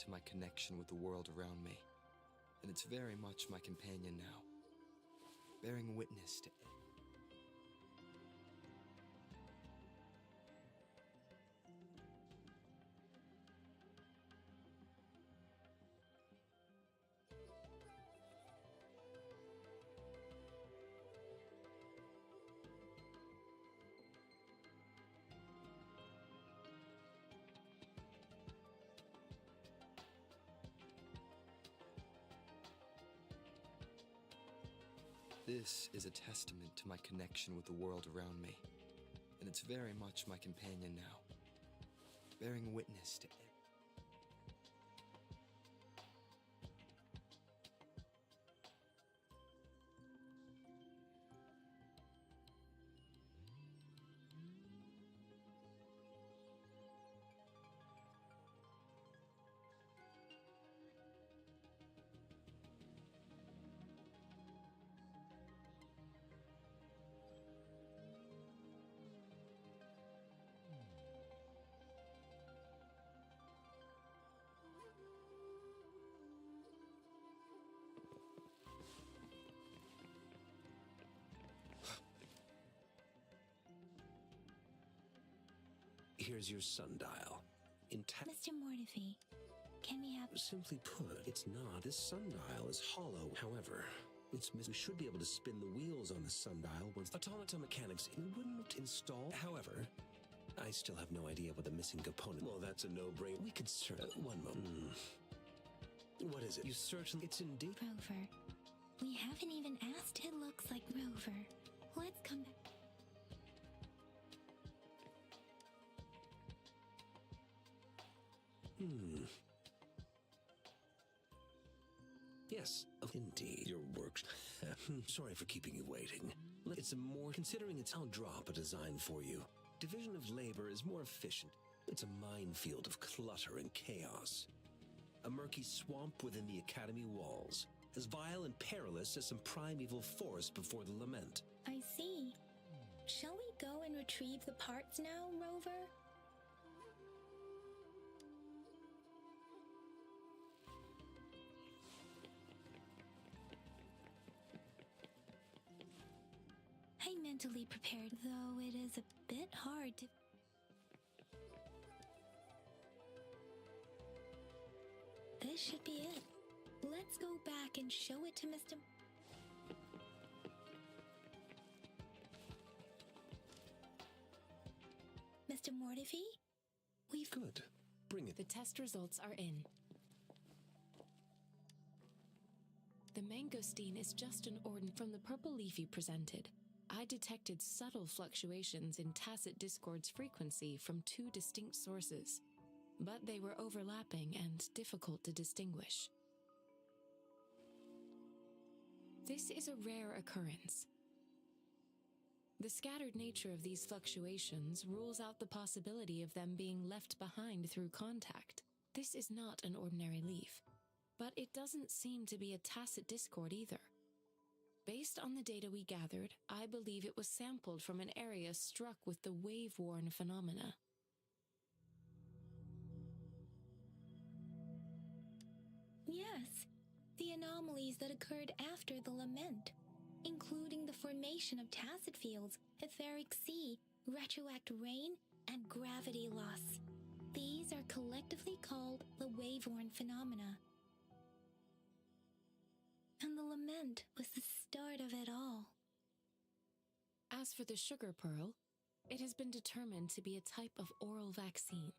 to my connection with the world around me, and it's very much my companion now, bearing witness to it. This is a testament to my connection with the world around me, and it's very much my companion now, bearing witness to it. Here's your sundial. Mr. Mortifi, can we have... Simply put, it's not. This sundial is hollow. However, we should be able to spin the wheels on the sundial once automata mechanics wouldn't install. However, I still have no idea what the missing component... Well, that's a no-brainer. We could one moment. What is it? You certainly... It's indeed... Rover. We haven't even asked. It looks like Rover. Let's come back. Yes, indeed. Your work. Sorry for keeping you waiting. It's a more... Considering I'll drop a design for you. Division of labor is more efficient. It's a minefield of clutter and chaos. A murky swamp within the academy walls. As vile and perilous as some primeval forest before the lament. I see. Shall we go and retrieve the parts now, Rover? I'm mentally prepared, though it is a bit hard to... This should be it. Let's go back and show it to Mr. Mr. Mortifi? We've... Good. Bring it. The test results are in. The mangosteen is just an ordinary from the purple leaf you presented. I detected subtle fluctuations in tacit discord's frequency from two distinct sources, but they were overlapping and difficult to distinguish. This is a rare occurrence. The scattered nature of these fluctuations rules out the possibility of them being left behind through contact. This is not an ordinary leaf, but it doesn't seem to be a tacit discord either. Based on the data we gathered, I believe it was sampled from an area struck with the wave-worn phenomena. Yes, the anomalies that occurred after the lament, including the formation of tacit fields, etheric sea, retroact rain, and gravity loss. These are collectively called the wave-worn phenomena. And the lament was the start of it all. As for the sugar pearl, it has been determined to be a type of oral vaccine.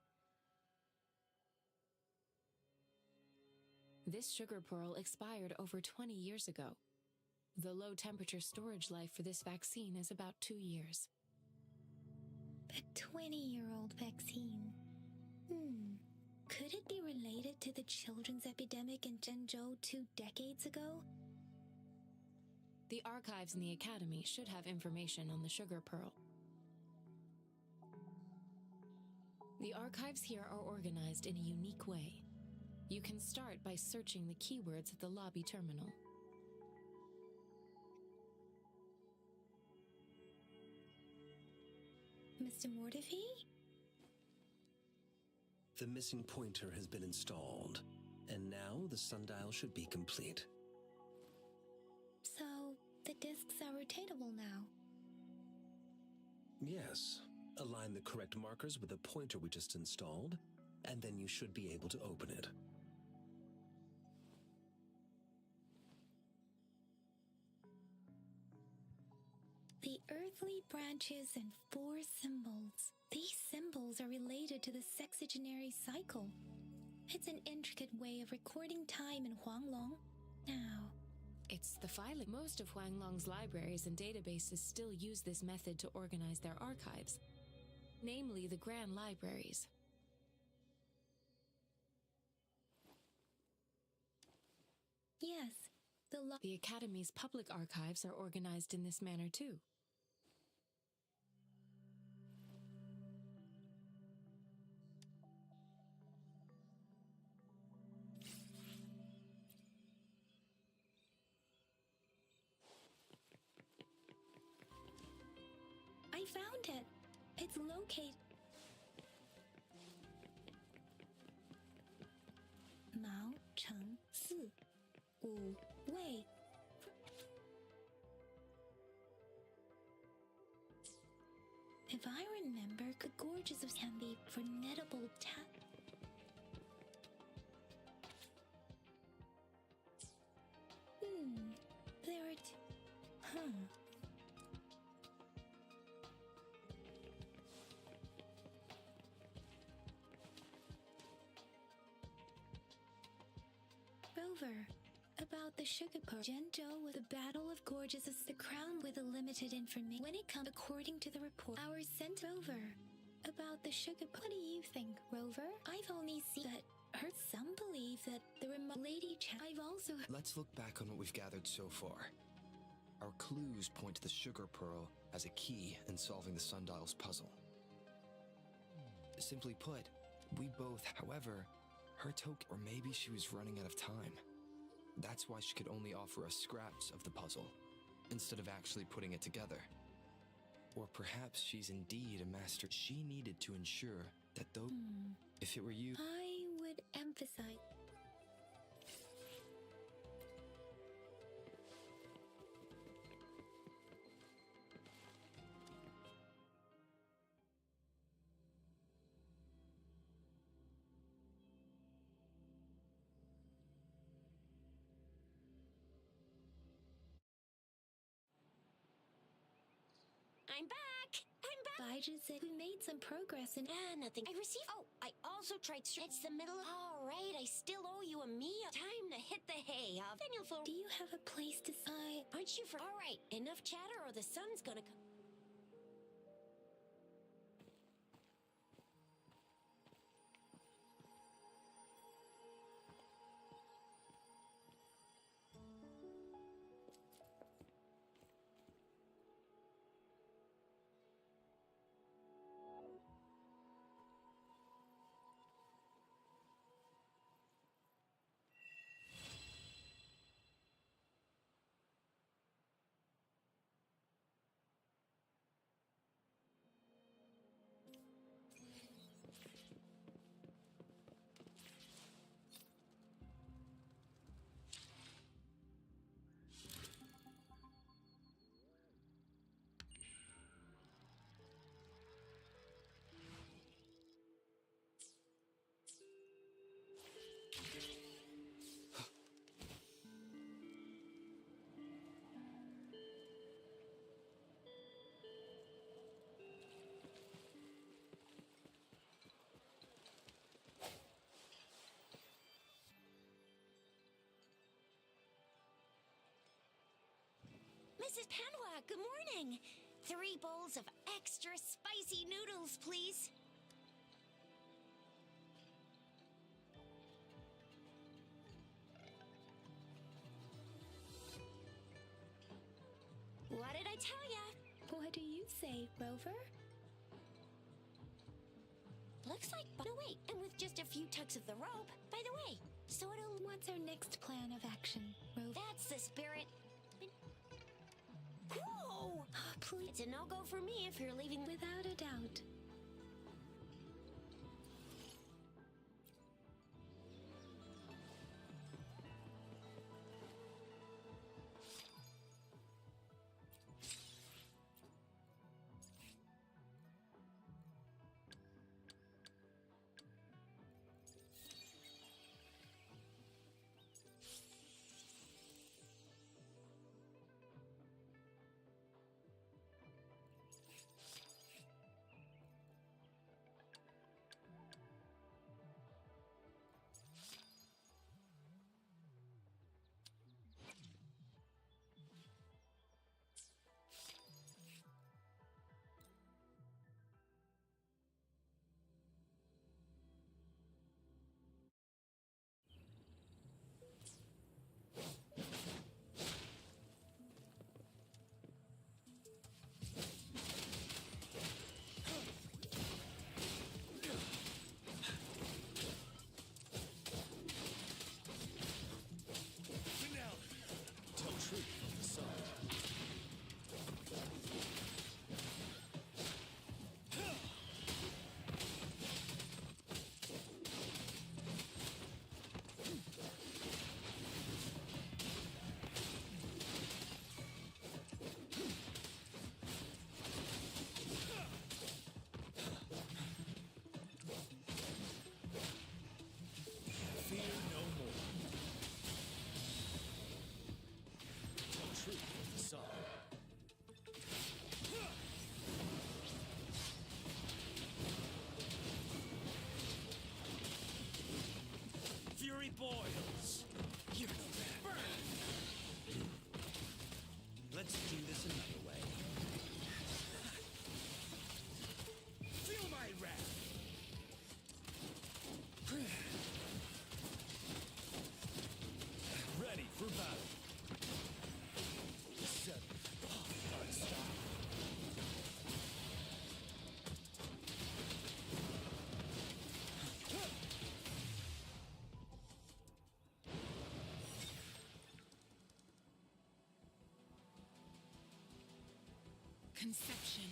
This sugar pearl expired over 20 years ago. The low-temperature storage life for this vaccine is about 2 years. A 20-year-old vaccine. Could it be related to the children's epidemic in Zhengzhou 2 decades ago? The archives in the Academy should have information on the sugar pearl. The archives here are organized in a unique way. You can start by searching the keywords at the lobby terminal. Mr. Mortifi? The missing pointer has been installed. the sundial should be complete. So, the discs are rotatable now. Yes. Align the correct markers with the pointer we just installed, and then you should be able to open it. The earthly branches and 4 symbols. These symbols are related to the sexagenary cycle. It's an intricate way of recording time in Huanglong. Now, It's the filing. Most of Huanglong's libraries and databases still use this method to organize their archives, namely the Grand Libraries. yes, The Academy's public archives are organized in this manner too. I found it. It's located. Mao Cheng Si Wu Wei. If I remember, gorges of can be formidable there are Rover, about the sugar pearl. Zhenzhou with the Battle of Gorges is the crown with a limited information. When it comes according to the report, our sent Rover. About the sugar pearl. What do you think, Rover? I've only seen that. Heard some believe that the remote lady I've also Let's look back on what we've gathered so far. Our clues point to the sugar pearl as a key in solving the sundial's puzzle. Simply put, we both, however, her token, or maybe she was running out of time. That's why she could only offer us scraps of the puzzle, instead of actually putting it together. Or perhaps she's indeed a master. She needed to ensure that though, if it were you, I would emphasize. I'm back! I'm back! Baiju said we made some progress in. Nothing. I received. Oh, I also tried. It's the middle. All right, I still owe you a meal. Time to hit the hay. Then you'll feel. Do you have a place to sign? Aren't you for? All right, enough chatter, or the sun's gonna come. Mrs. Panhua, good morning. 3 bowls of extra spicy noodles, please. What did I tell ya? What do you say, Rover? Looks like. No, wait, and with just a few tugs of the rope. By the way, so it'll. What's our next plan of action, Rover? That's the spirit. Whoa! Please. It's a no-go for me if you're leaving. Without a doubt. boils. You're no bad. Let's do this another way. Feel my wrath. Ready for battle. Set. Unstop. Conception.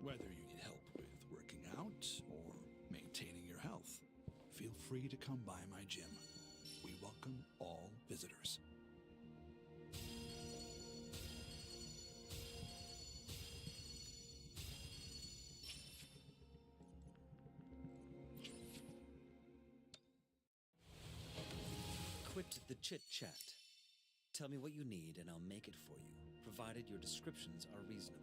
Whether you need help with working out or maintaining your health, feel free to come by my gym. We welcome all visitors. Quit the chit-chat. Tell me what you need and I'll make it for you, provided your descriptions are reasonable.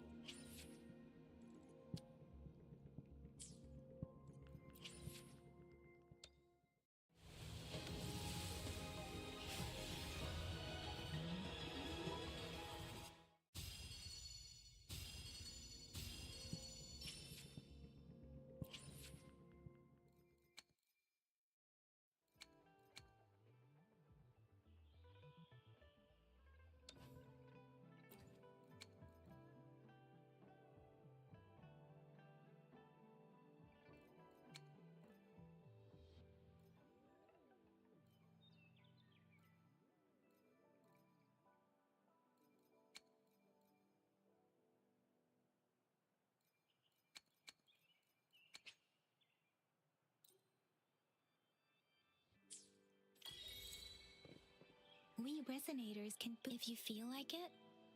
we resonators can, if you feel like it,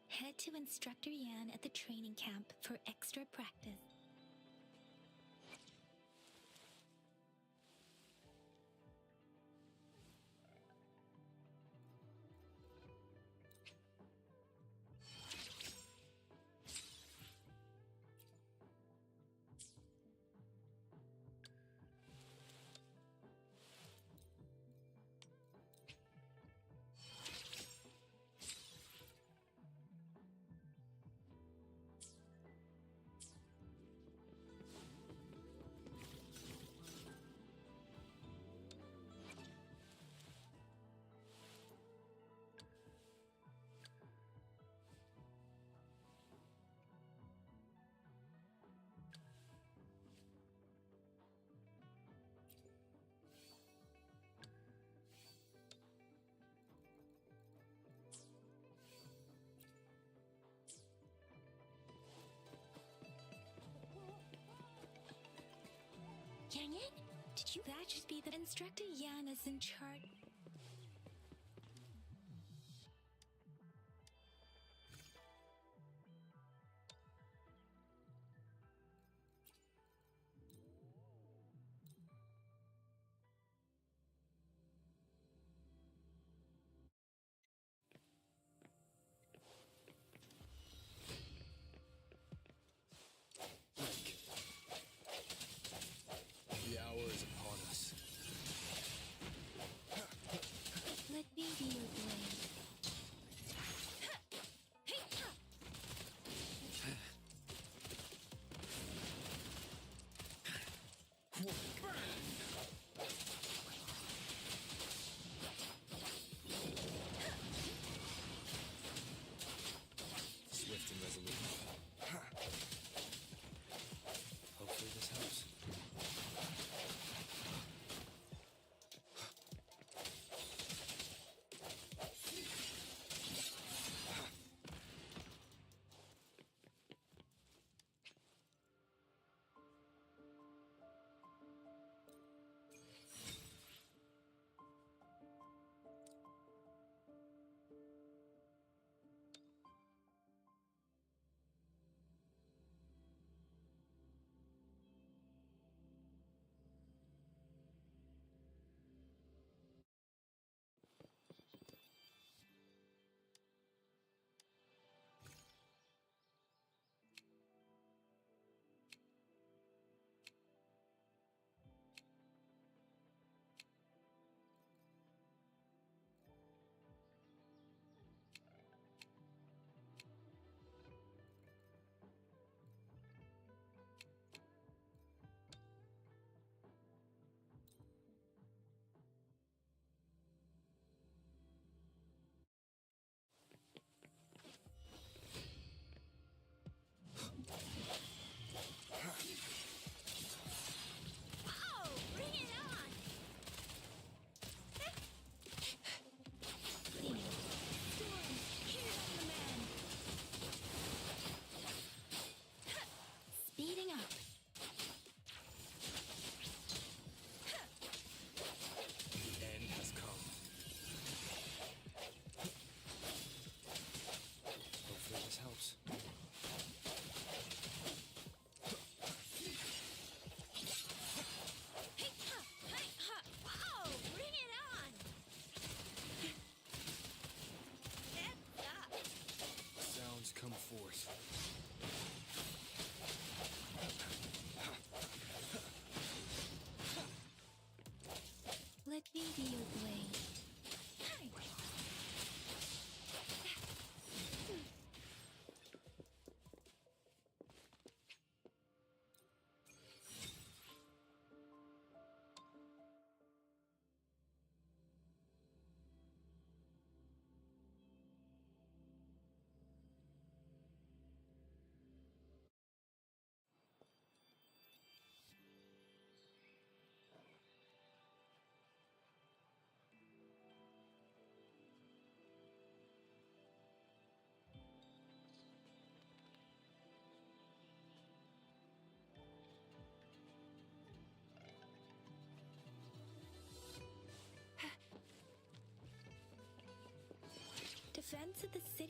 head to Instructor Yan at the training camp for extra practice. Yang Yan? Did you? That should be the Instructor Yan is in charge. The hour is upon us.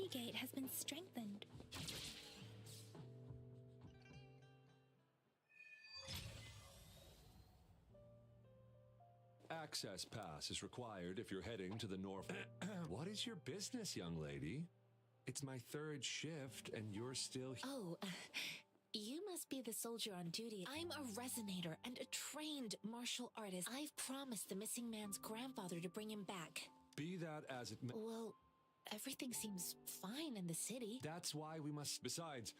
city gate has been strengthened. Access pass is required if you're heading to the north. What is your business, young lady? It's my third shift, and you're still here. Oh, you must be the soldier on duty. I'm a resonator and a trained martial artist. I've promised the missing man's grandfather to bring him back. Be that as it may. Well, everything seems fine in the city. That's why we must. Besides,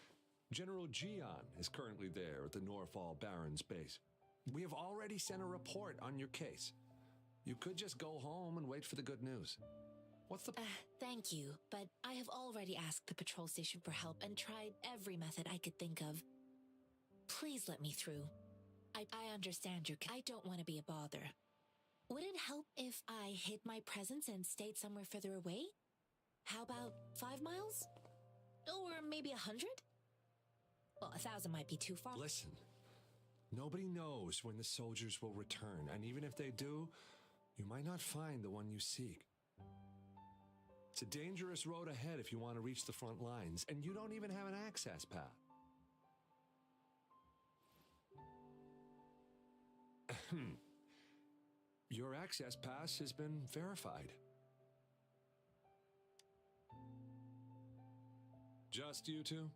General Gian is currently there at the Norfall Baron's base. We have already sent a report on your case. You could just go home and wait for the good news. What's the... Thank you, but I have already asked the patrol station for help and tried every method I could think of. Please let me through. I understand I don't want to be a bother. Would it help if I hid my presence and stayed somewhere further away? How about 5 miles? Or maybe 100? Well, 1,000 might be too far. Listen, nobody knows when the soldiers will return, and even if they do, you might not find the one you seek. It's a dangerous road ahead if you want to reach the front lines, and you don't even have an access path. Your access pass has been verified. Just you two?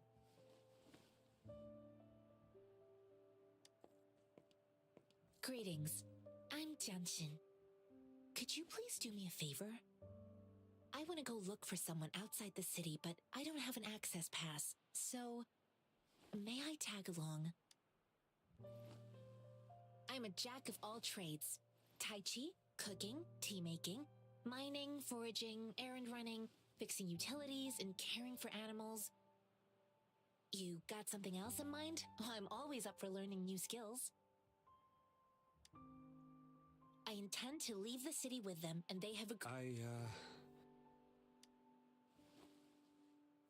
Greetings. I'm Jianshin. Could you please do me a favor? I want to go look for someone outside the city, but I don't have an access pass. So, may I tag along? I'm a jack of all trades. Tai Chi, cooking, tea making, mining, foraging, errand running, fixing utilities, and caring for animals. You got something else in mind? I'm always up for learning new skills. I intend to leave the city with them, and they have agreed.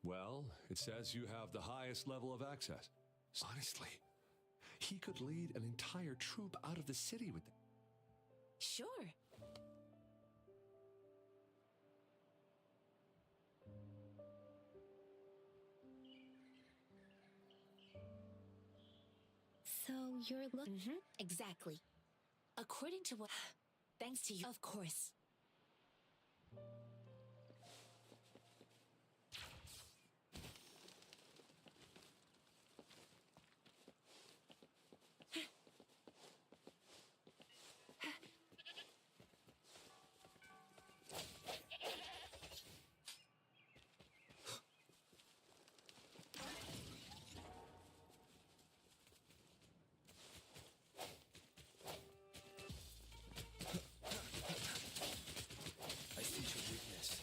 Well, it says you have the highest level of access. Honestly, he could lead an entire troop out of the city with them. Sure. So you're looking... Exactly. According to what... Thanks to you, of course. I see your weakness.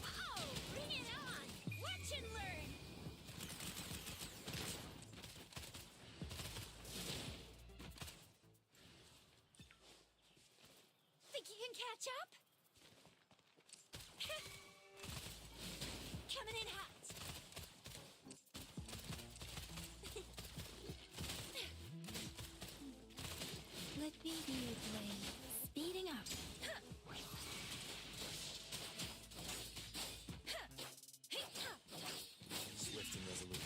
Oh, bring it on! Watch and learn! Think you can catch up? Coming in hot! Let me be your blade. Speeding up. Swift and resolute.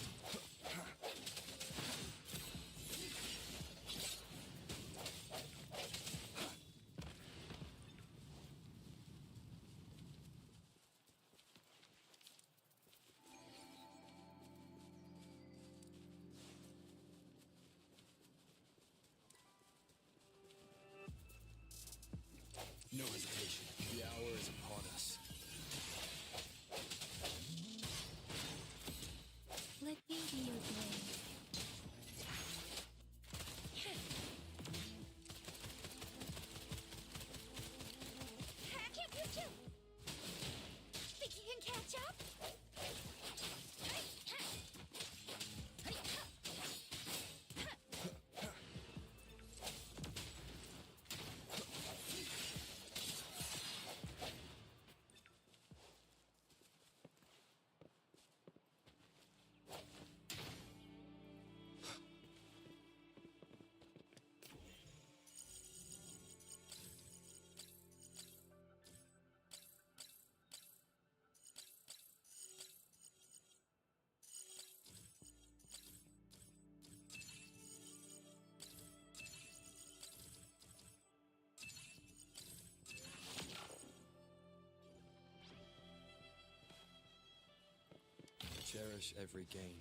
cherish every gain.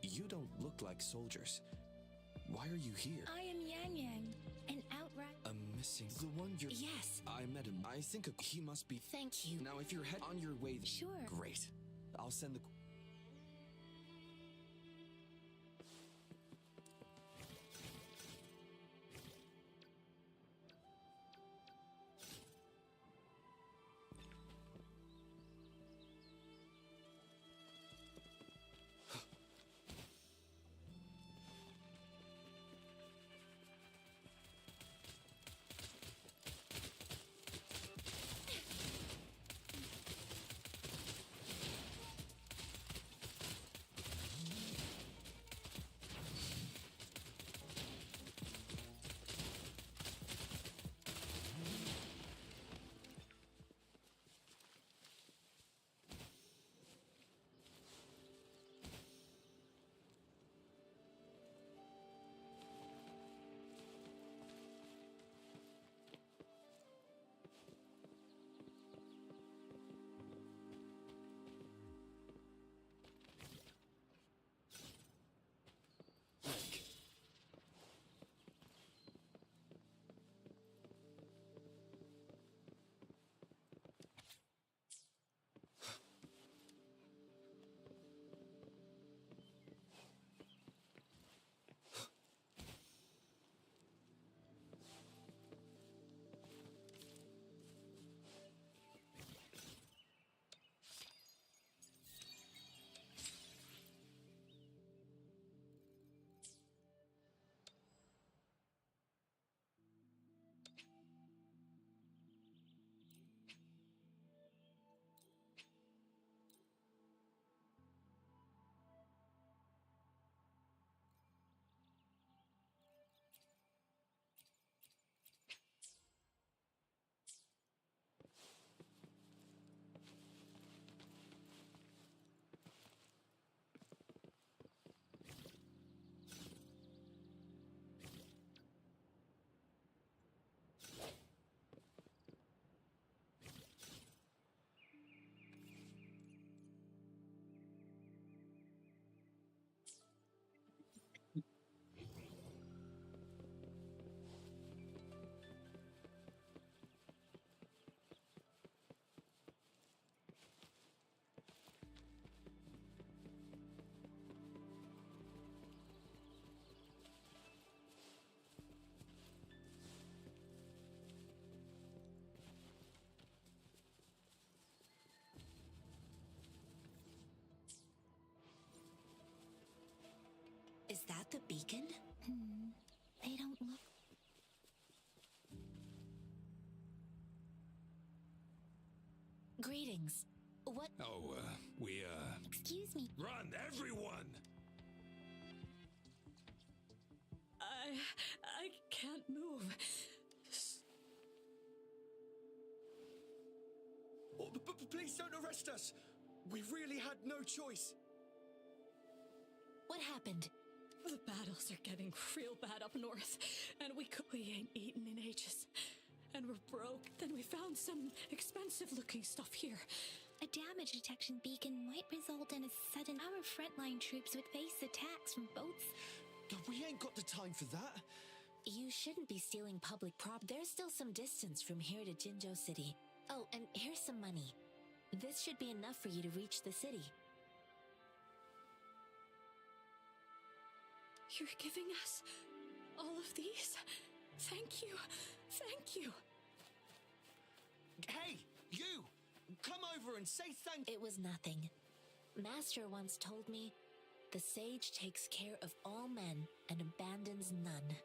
You don't look like soldiers. Why are you here? I am Yang Yang, an outright. A missing... The one you're... Yes. I met him. I think he must be... Thank you. Now, if you're on your way... Sure. Great. I'll send the... Is that the beacon? They don't look. Greetings. What? Oh, Excuse me. Run, everyone! I can't move. Oh, please don't arrest us! We really had no choice. What happened? The battles are getting real bad up north, and we ain't eaten in ages. And we're broke. Then we found some expensive-looking stuff here. A damage detection beacon might result in a sudden. Our frontline troops would face attacks from both. We ain't got the time for that. You shouldn't be stealing public prop. There's still some distance from here to Jinzhou City. Oh, and here's some money. This should be enough for you to reach the city. You're giving us all of these? Thank you. Thank you. Hey, you! Come over and say thank you. It was nothing. Master once told me, the sage takes care of all men and abandons none.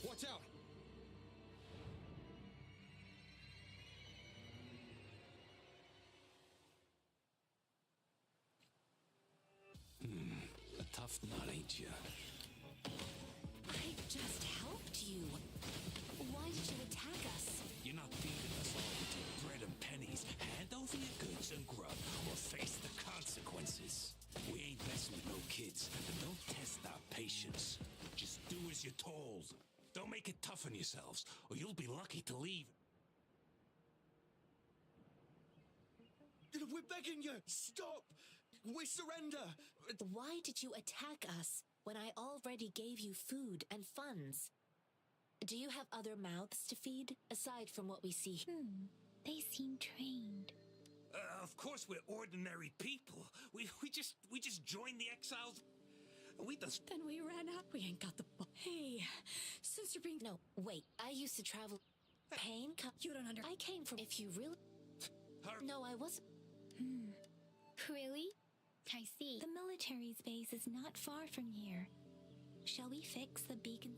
Watch out! A tough nut, ain't you? I just helped you. Why did you attack us? You're not feeding us all with your bread and pennies. Hand over your goods and grub, or face the consequences. We ain't messing with no kids, but don't test our patience. Just do as you're told. Don't make it tough on yourselves, or you'll be lucky to leave. We're begging you! Stop! We surrender! Why did you attack us when I already gave you food and funds? Do you have other mouths to feed, aside from what we see? They seem trained. Of course we're ordinary people. We just joined the exiles. We just... Then we ran out. We ain't got the... Hey, since you're being... No, wait. I used to travel... Pain? You don't I came from... If you really... No, I wasn't... Really? I see. The military's base is not far from here. Shall we fix the beacon?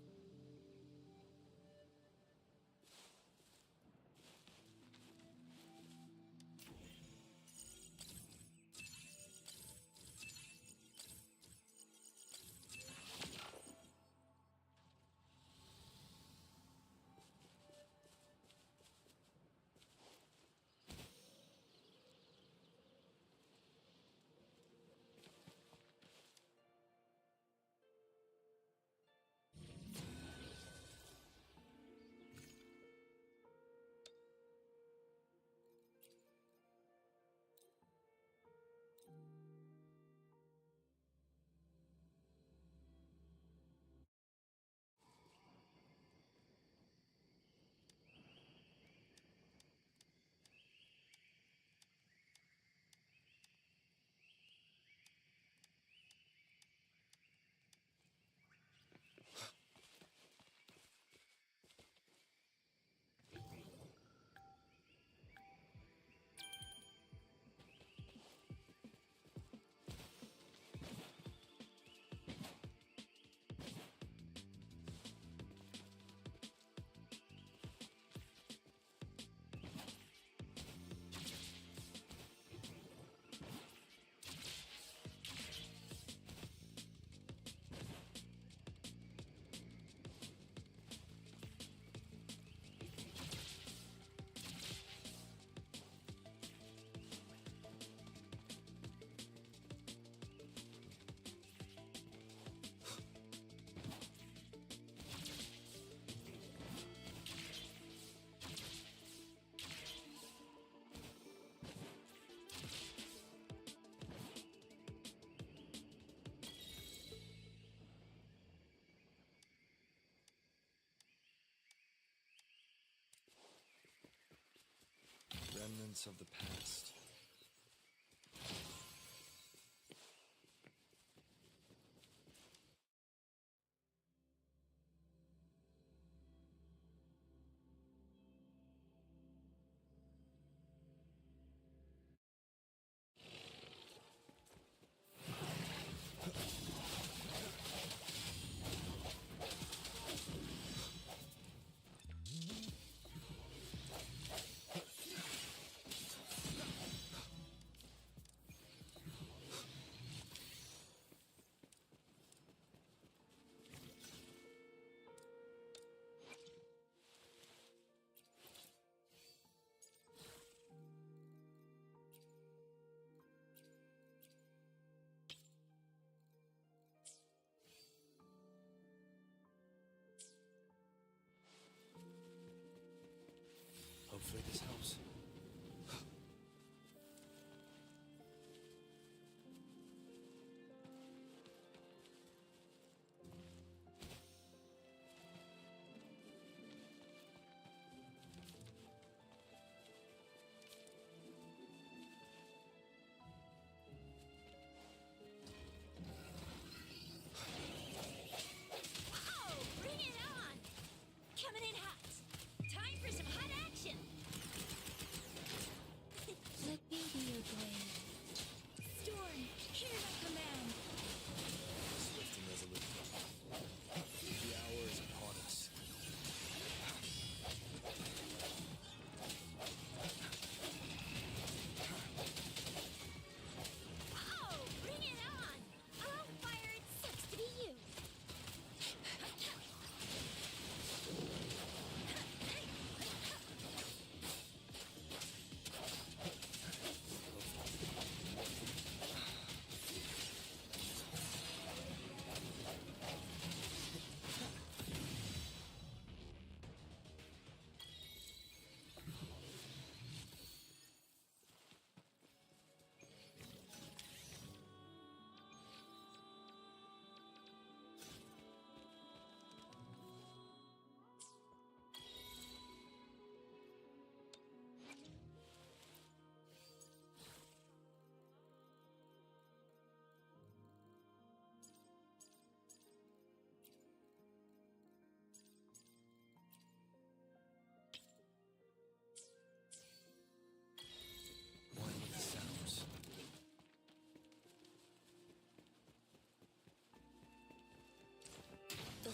Remnants of the past.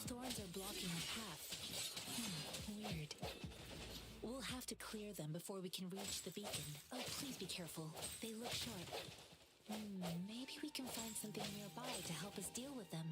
thorns are blocking our path. Weird. We'll have to clear them before we can reach the beacon. Oh, please be careful. They look sharp. Maybe we can find something nearby to help us deal with them.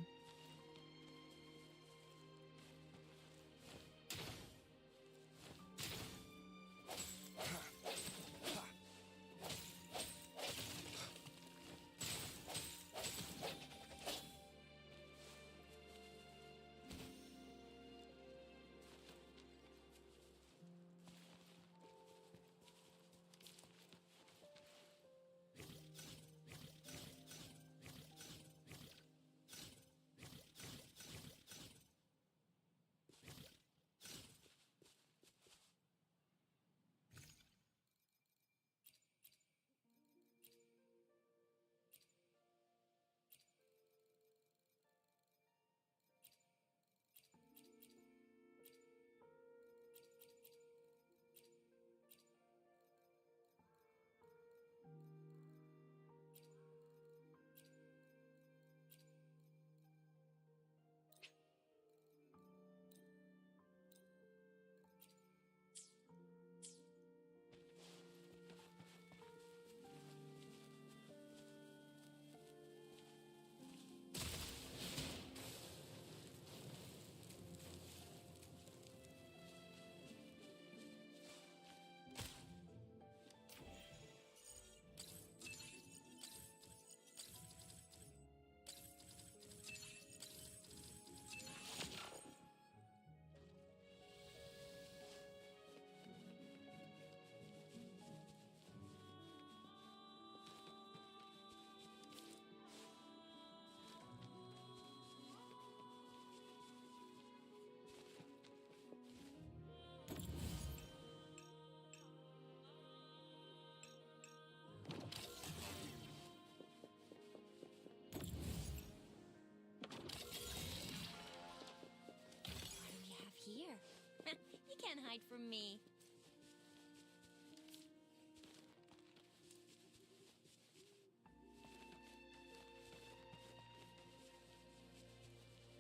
You can't hide from me.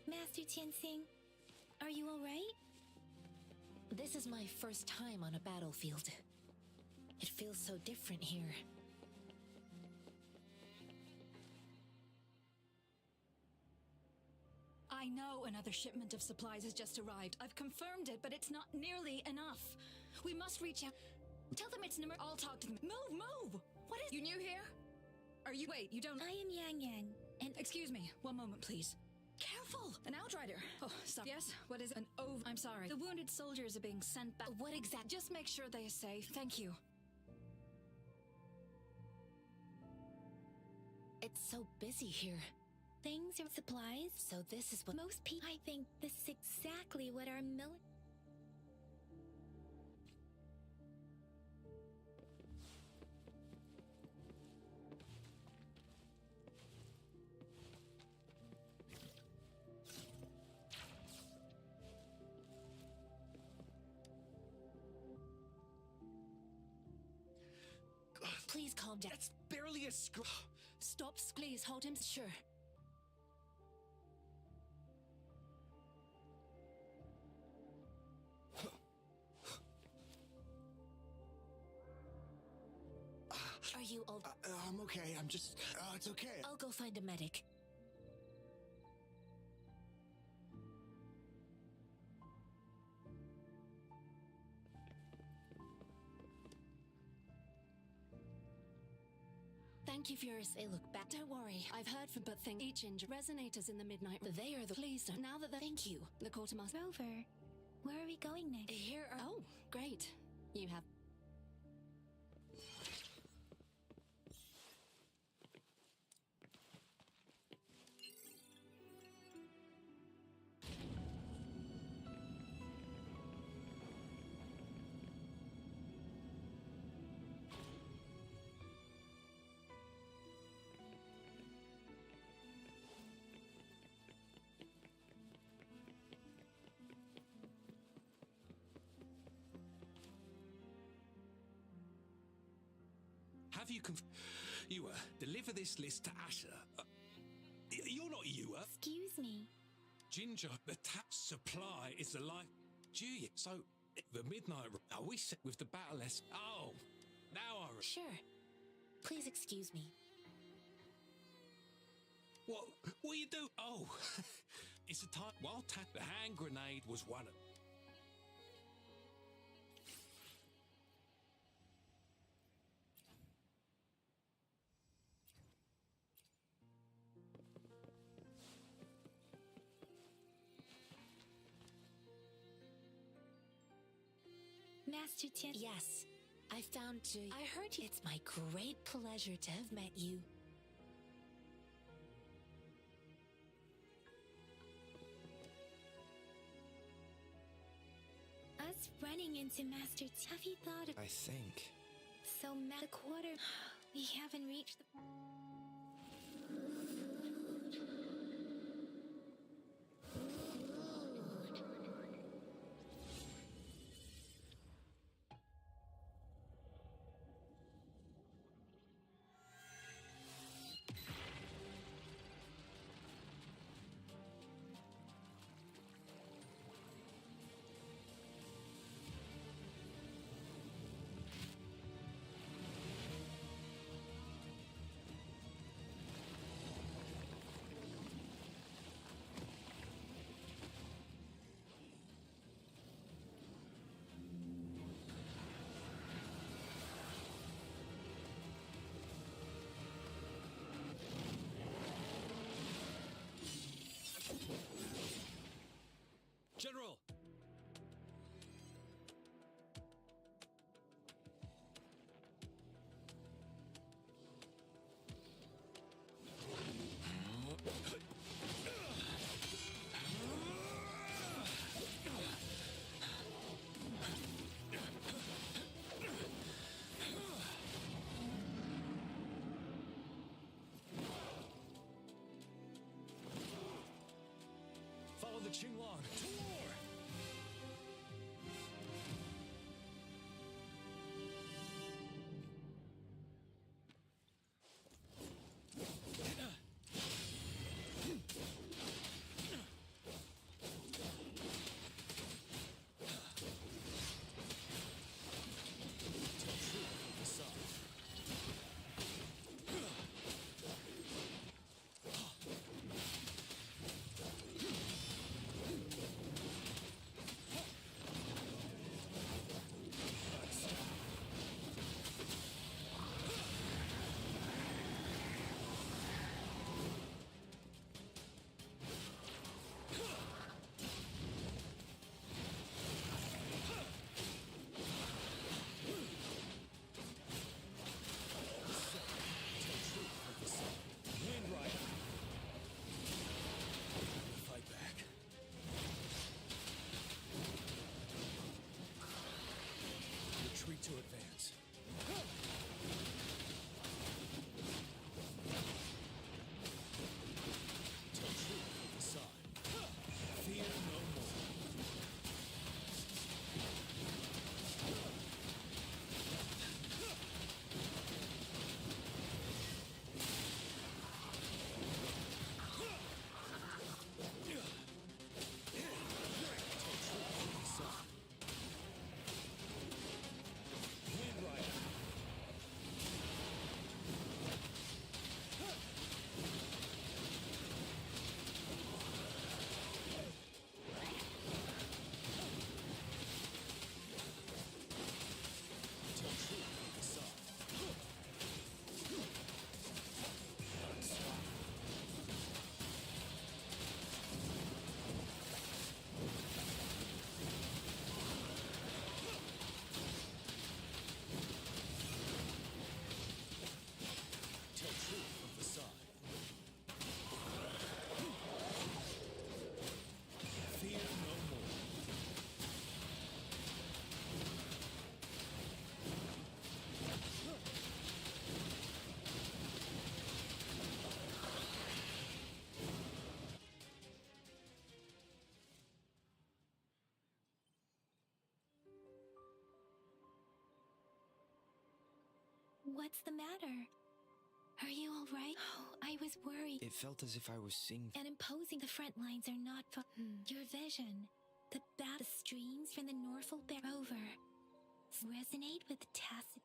Master Tianxing, are you all right? This is my first time on a battlefield. It feels so different here. I know another shipment of supplies has just arrived. I've confirmed it, but it's not nearly enough. We must reach out. Tell them it's I'll talk to them. Move! What is... You new here? Are you... Wait, you don't... I am Yang Yang, and... Excuse me, one moment, please. Careful! An outrider. Oh, sorry. Yes, what is it? I'm sorry. The wounded soldiers are being sent back. What exactly? Just make sure they are safe. Thank you. It's so busy here. Things are supplies. So this is what... Most people... I think this is exactly what our military... Please calm down. That's barely a scratch. Stop, please, hold him. Sure. Are you all... I'm okay. I'm just... it's okay. I'll go find a medic. Thank you for your... They look back. Don't worry. I've heard from but think each injury resonators in the midnight. They are the... Please don't. Now that the... Thank you. The quartermaster... Rover, where are we going next? Here are... Oh, great. You have... Have you deliver this list to Asher. You're not Yua. Excuse me. Ginger, the tap supply is the life. Gee, so the midnight. Are we set with the battle? Oh, now I. Sure. Please excuse me. What you do? Oh, it's a time. While tap, the hand grenade was one of. Master Tian. Yes, I found you. I heard you. It's my great pleasure to have met you. Us running into Master Tian. Have you thought of... I think. So, the quarter... We haven't reached the... General! Follow the Qinglong. To war! To advance. Tell truth with the sign. Fear no more. What's the matter? Are you all right? Oh, I was worried. It felt as if I was seeing. And imposing the front lines are not for your vision. The streams from the Norfolk Bear over resonate with the tacit.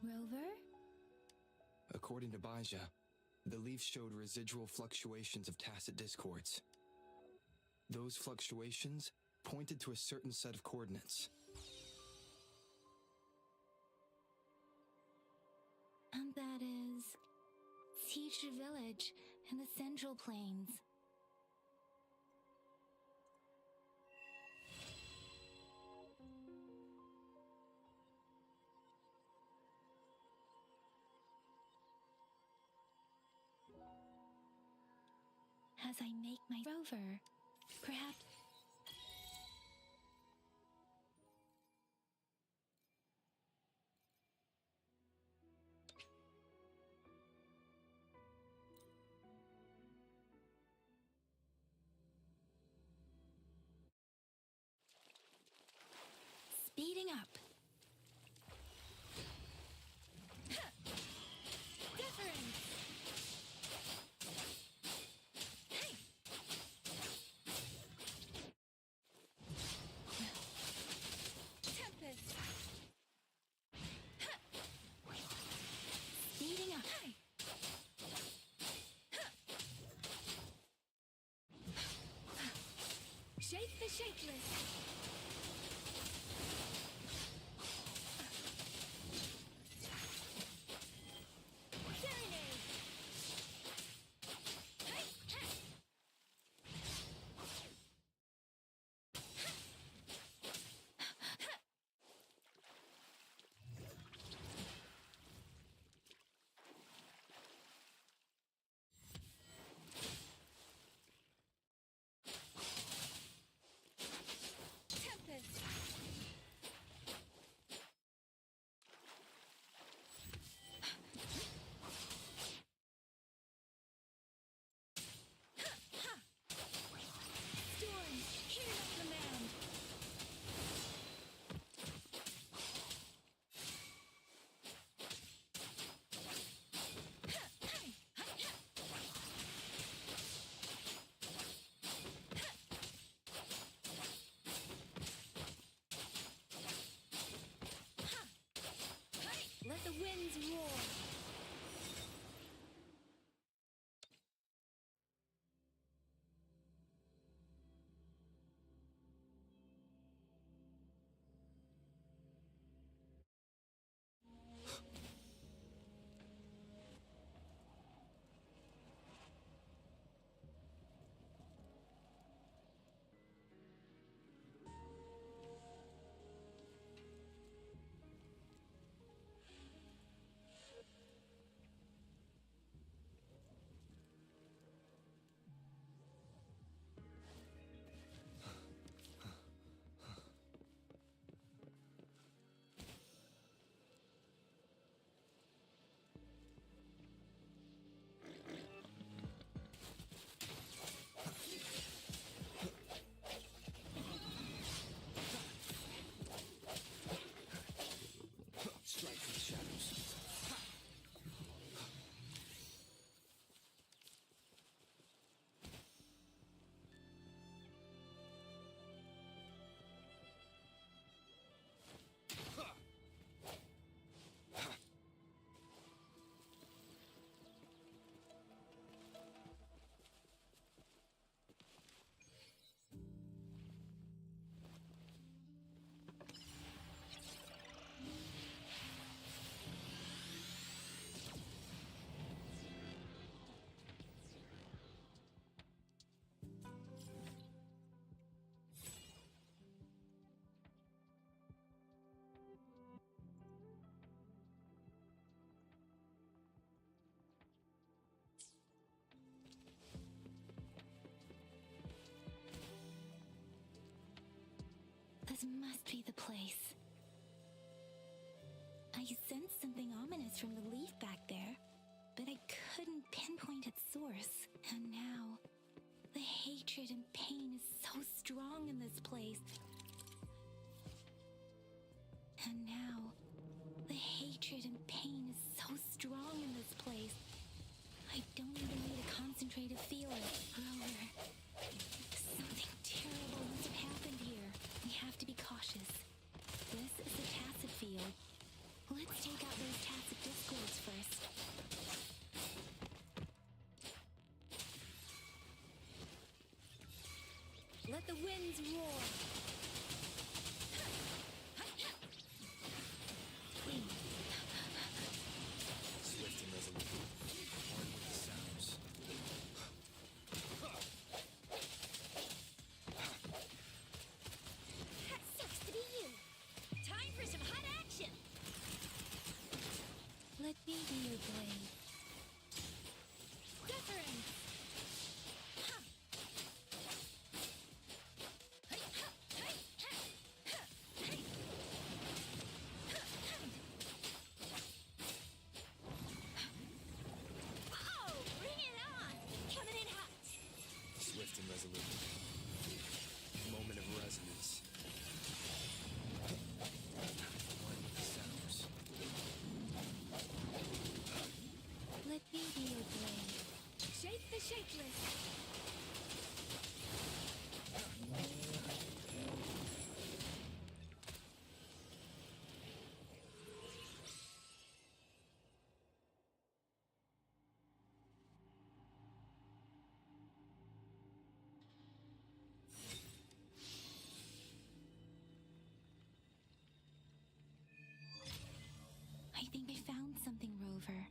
Rover? According to Baja, the leaves showed residual fluctuations of tacit discords. Those fluctuations pointed to a certain set of coordinates. And that is Teacher Village in the Central Plains. As I make my rover, perhaps. Speeding up. Difference. Tempest. Speeding up. Shake the shakeless. Let the winds roar. Strike for the shadows. This must be the place. I sensed something ominous from the leaf back there, but I couldn't pinpoint its source. And now, the hatred and pain is so strong in this place. And now, the hatred and pain is so strong in this place. I don't even need a concentrated feeler. Rover, something terrible must have happened here. We have to be cautious. This is the tacit field. Let's take out those tacit discords first. Let the winds roar. Swift and resolute. Hard with the sounds. That sucks to be you. Time for some hot action. Let me be your blade. Wuthering. Oh, bring it on! Coming in hot. Swift and resolute. Moment of resonance. One with the sounds. Let me be your blade. Shake the shakeless. I think I found something, Rover.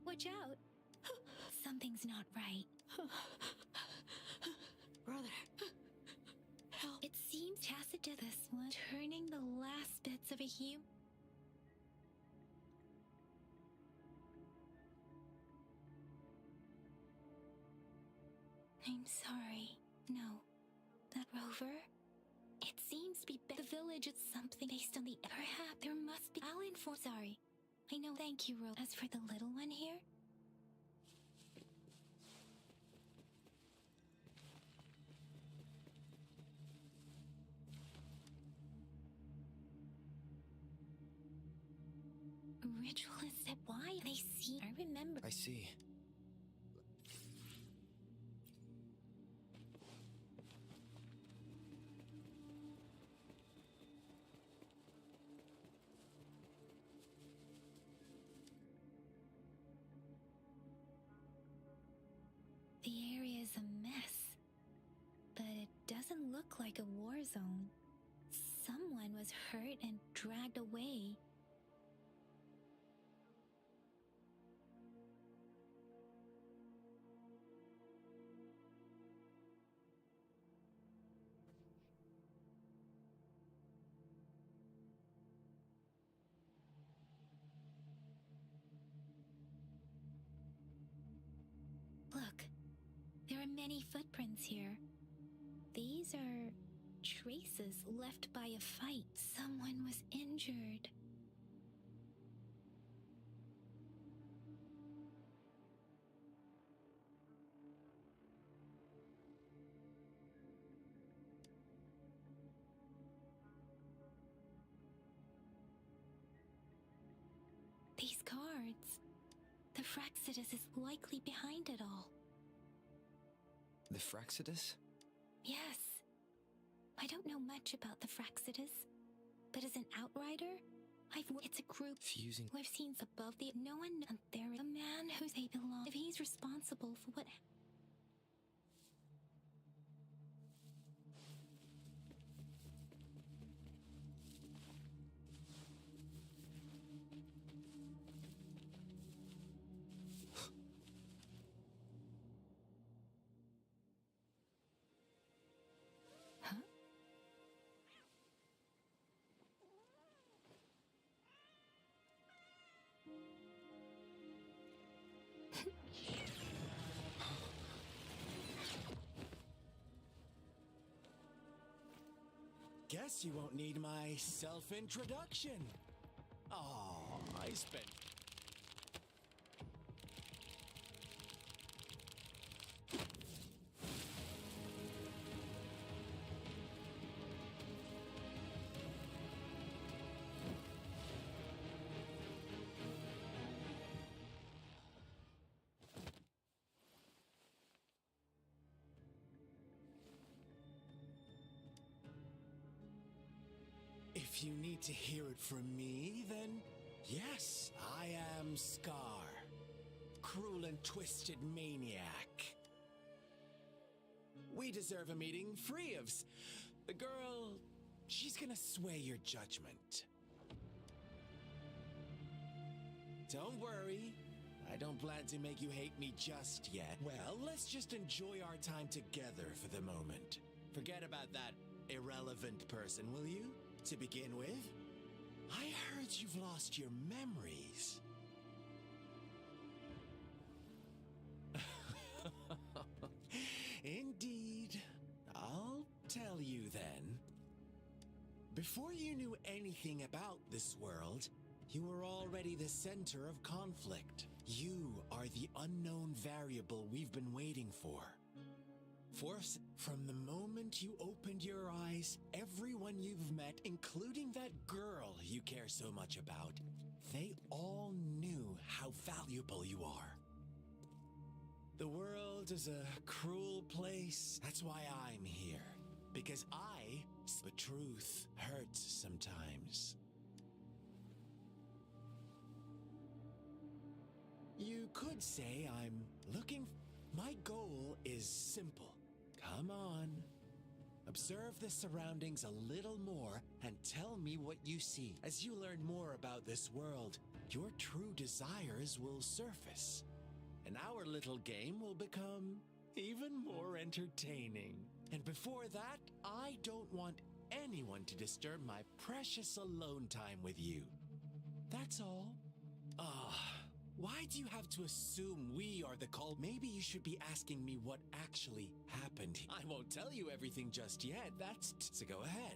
Watch out! Something's not right. Brother. Help. It seems Tacit did this one, turning the last bits of a human. I'm sorry. No. That Rover? It seems to be the village is something based on the... Perhaps there must be... I'll inform... Sorry. I know, thank you, Ro. As for the little one here... Ritualist said why they see... I remember... I see. The area is a mess, but it doesn't look like a war zone. Someone was hurt and dragged away. Look, there are many footprints here. These are traces left by a fight. Someone was injured. These cards. The Fraxidus is likely behind it all. The Fraxidus? Yes. I don't know much about the Fraxidus, but as an outrider, it's a group Fusing. who I've seen above the... No one... And there is a man who they belong... If he's responsible for what... Huh? guess you won't need my self-introduction. Oh, I spent... If you need to hear it from me, then yes, I am Scar, cruel and twisted maniac. We deserve a meeting free of the girl. She's gonna sway your judgment. Don't worry, I don't plan to make you hate me just yet. Well, let's just enjoy our time together for the moment. Forget about that irrelevant person, will you? To begin with, I heard you've lost your memories. Indeed. I'll tell you then. Before you knew anything about this world, you were already the center of conflict. You are the unknown variable we've been waiting for. From the moment you opened your eyes, everyone you've met, including that girl you care so much about, they all knew how valuable you are. The world is a cruel place. That's why I'm here. Because the truth hurts sometimes. You could say I'm looking... My goal is simple. Come on. Observe the surroundings a little more and tell me what you see. As you learn more about this world, your true desires will surface. And our little game will become even more entertaining. And before that, I don't want anyone to disturb my precious alone time with you. That's all. Why do you have to assume we are the cult? Maybe you should be asking me what actually happened. I won't tell you everything just yet. So go ahead.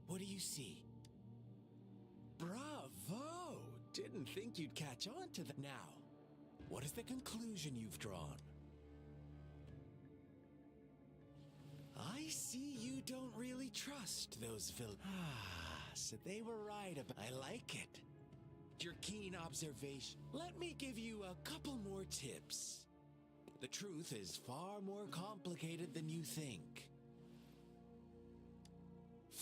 What do you see? Bravo! Didn't think you'd catch on to that. Now, what is the conclusion you've drawn? I see you don't really trust those villains. So they were right about... I like it. Your keen observation. Let me give you a couple more tips. The truth is far more complicated than you think.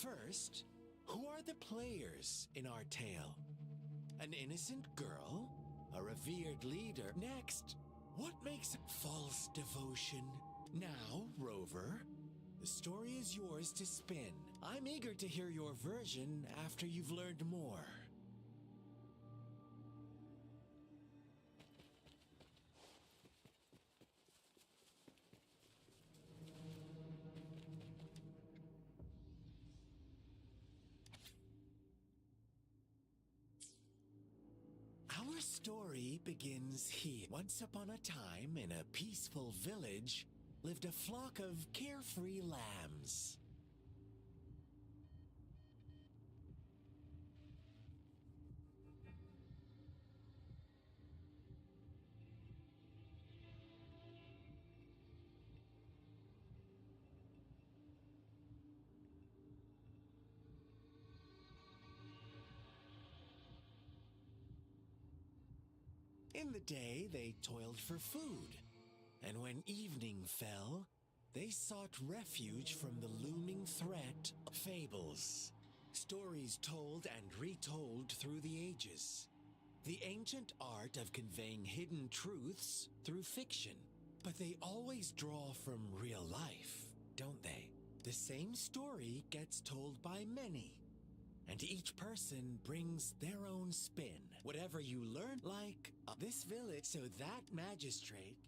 First, who are the players in our tale? An innocent girl? A revered leader? Next, what makes false devotion? Now, Rover, the story is yours to spin. I'm eager to hear your version after you've learned more. Our story begins here. Once upon a time, in a peaceful village, lived a flock of carefree lambs. In the day, they toiled for food, and when evening fell, they sought refuge from the looming threat of fables, stories told and retold through the ages. The ancient art of conveying hidden truths through fiction, but they always draw from real life, don't they? The same story gets told by many, and each person brings their own spin. Whatever you learn, like this village, so that magistrate...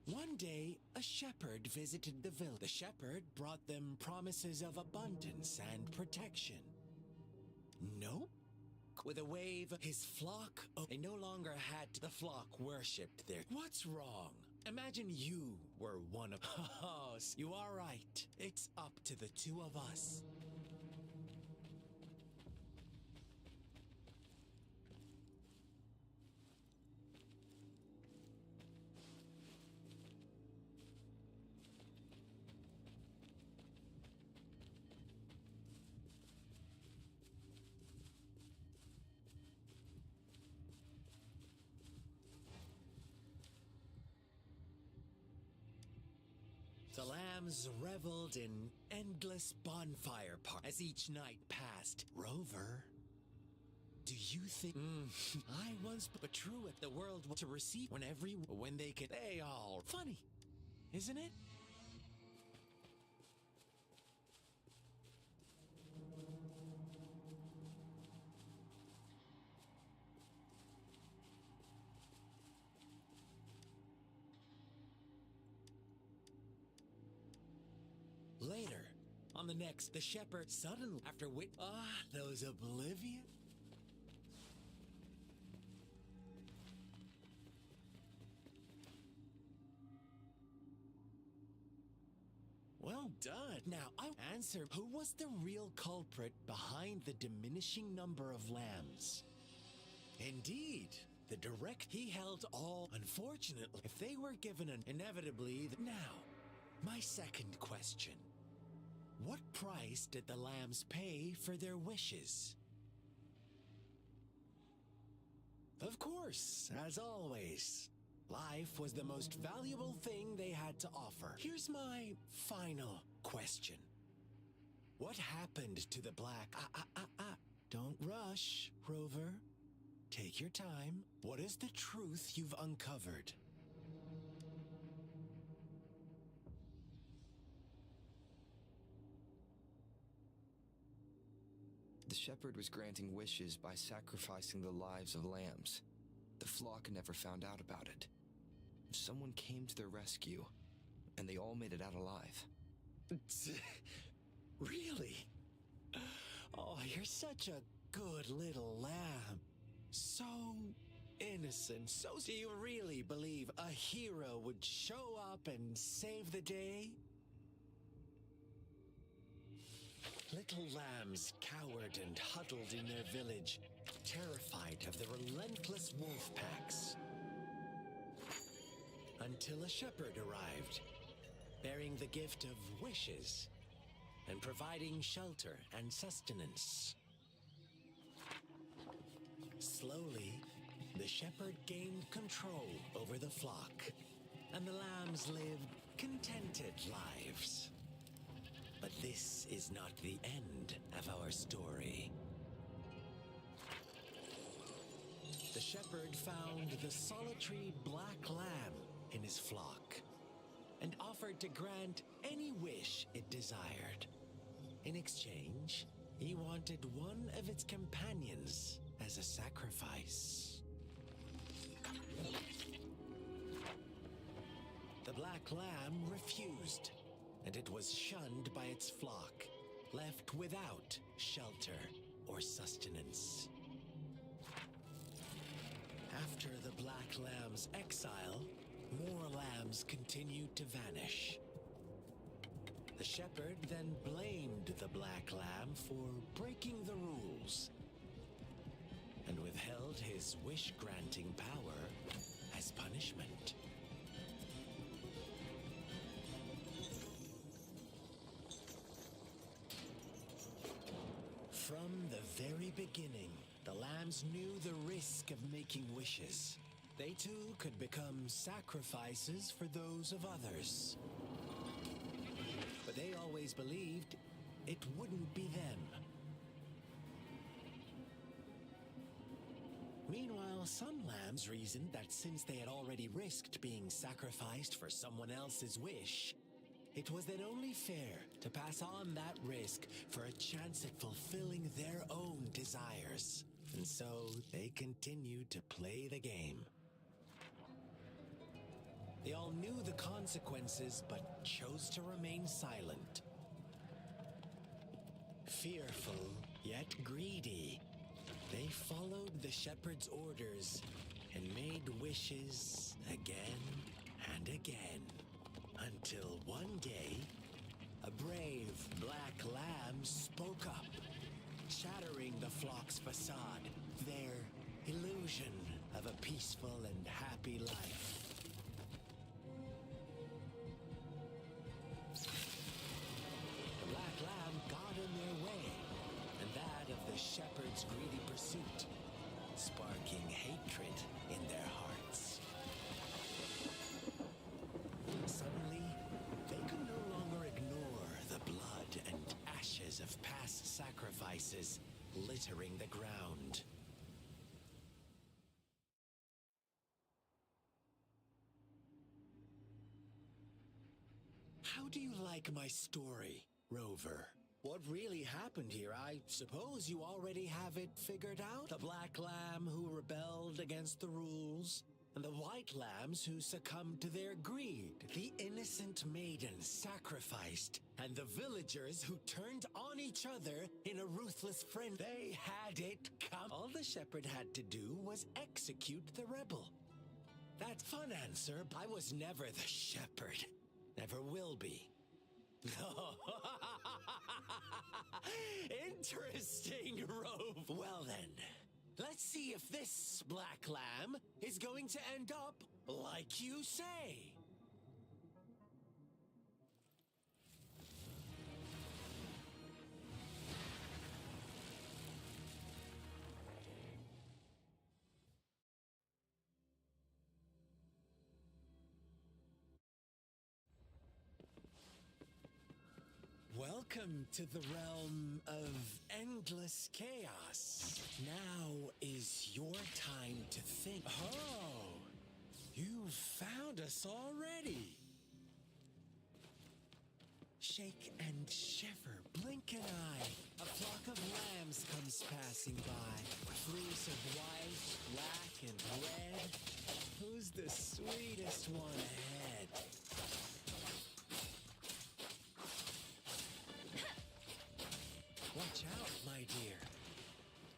One day, a shepherd visited the village. The shepherd brought them promises of abundance and protection. Nope. With a wave, his flock, they no longer had the flock worshipped there. What's wrong? Imagine you were one of... Oh, you are right. It's up to the two of us. The lambs reveled in endless bonfire parties as each night passed. Rover, do you think... I once but true at the world to receive when they could... They all... Funny, isn't it? Later, on the next, the shepherd suddenly, after those oblivion. Well done. Now, I answer, who was the real culprit behind the diminishing number of lambs? Indeed, he held all. Unfortunately, if they were given an inevitably... Now, my second question. What price did the lambs pay for their wishes? Of course, as always, life was the most valuable thing they had to offer. Here's my final question. What happened to the black... Don't rush, Rover. Take your time. What is the truth you've uncovered? The shepherd was granting wishes by sacrificing the lives of lambs. The flock never found out about it. Someone came to their rescue, and they all made it out alive. Really? Oh, you're such a good little lamb. So innocent. So do you really believe a hero would show up and save the day? Little lambs cowered and huddled in their village, terrified of the relentless wolf packs. Until a shepherd arrived, bearing the gift of wishes and providing shelter and sustenance. Slowly, the shepherd gained control over the flock, and the lambs lived contented lives. But this is not the end of our story. The shepherd found the solitary black lamb in his flock and offered to grant any wish it desired. In exchange, he wanted one of its companions as a sacrifice. The black lamb refused, and it was shunned by its flock, left without shelter or sustenance. After the black lamb's exile, more lambs continued to vanish. The shepherd then blamed the black lamb for breaking the rules and withheld his wish-granting power as punishment. From the very beginning, the lambs knew the risk of making wishes. They too could become sacrifices for those of others. But they always believed it wouldn't be them. Meanwhile, some lambs reasoned that since they had already risked being sacrificed for someone else's wish, it was then only fair to pass on that risk for a chance at fulfilling their own desires. And so they continued to play the game. They all knew the consequences, but chose to remain silent. Fearful, yet greedy, they followed the shepherd's orders and made wishes again and again, until one day, a brave black lamb spoke up, shattering the flock's facade, their illusion of a peaceful and happy life. The black lamb got in their way, and that of the shepherd's greedy pursuit, sparking hatred in their hearts. Suddenly, they could no longer ignore the blood and ashes of past sacrifices littering the ground. How do you like my story, Rover? What really happened here? I suppose you already have it figured out? The black lamb who rebelled against the rules, and the white lambs who succumbed to their greed. The innocent maidens sacrificed, and the villagers who turned on each other in a ruthless frenzy. They had it come. All the shepherd had to do was execute the rebel. That fun answer, I was never the shepherd. Never will be. Interesting, Rove. Well then, let's see if this black lamb is going to end up like you say. Welcome to the realm of endless chaos. Now is your time to think. Oh, you found us already. Shake and shiver, blink an eye. A flock of lambs comes passing by. Fleece of white, black, and red. Who's the sweetest one ahead? Watch out, my dear.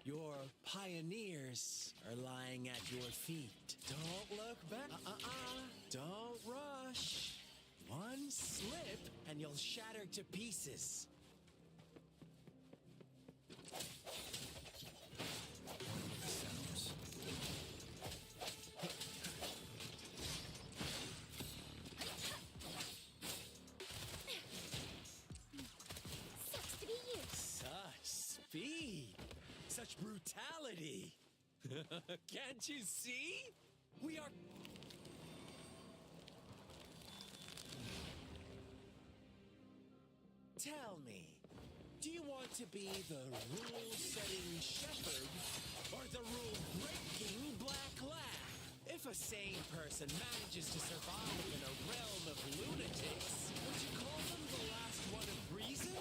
Your pioneers are lying at your feet. Don't look back. Don't rush. One slip and you'll shatter to pieces. Such brutality! Can't you see? We are... Tell me, do you want to be the rule-setting shepherd or the rule-breaking black lamb? If a sane person manages to survive in a realm of lunatics, would you call them the last one of reason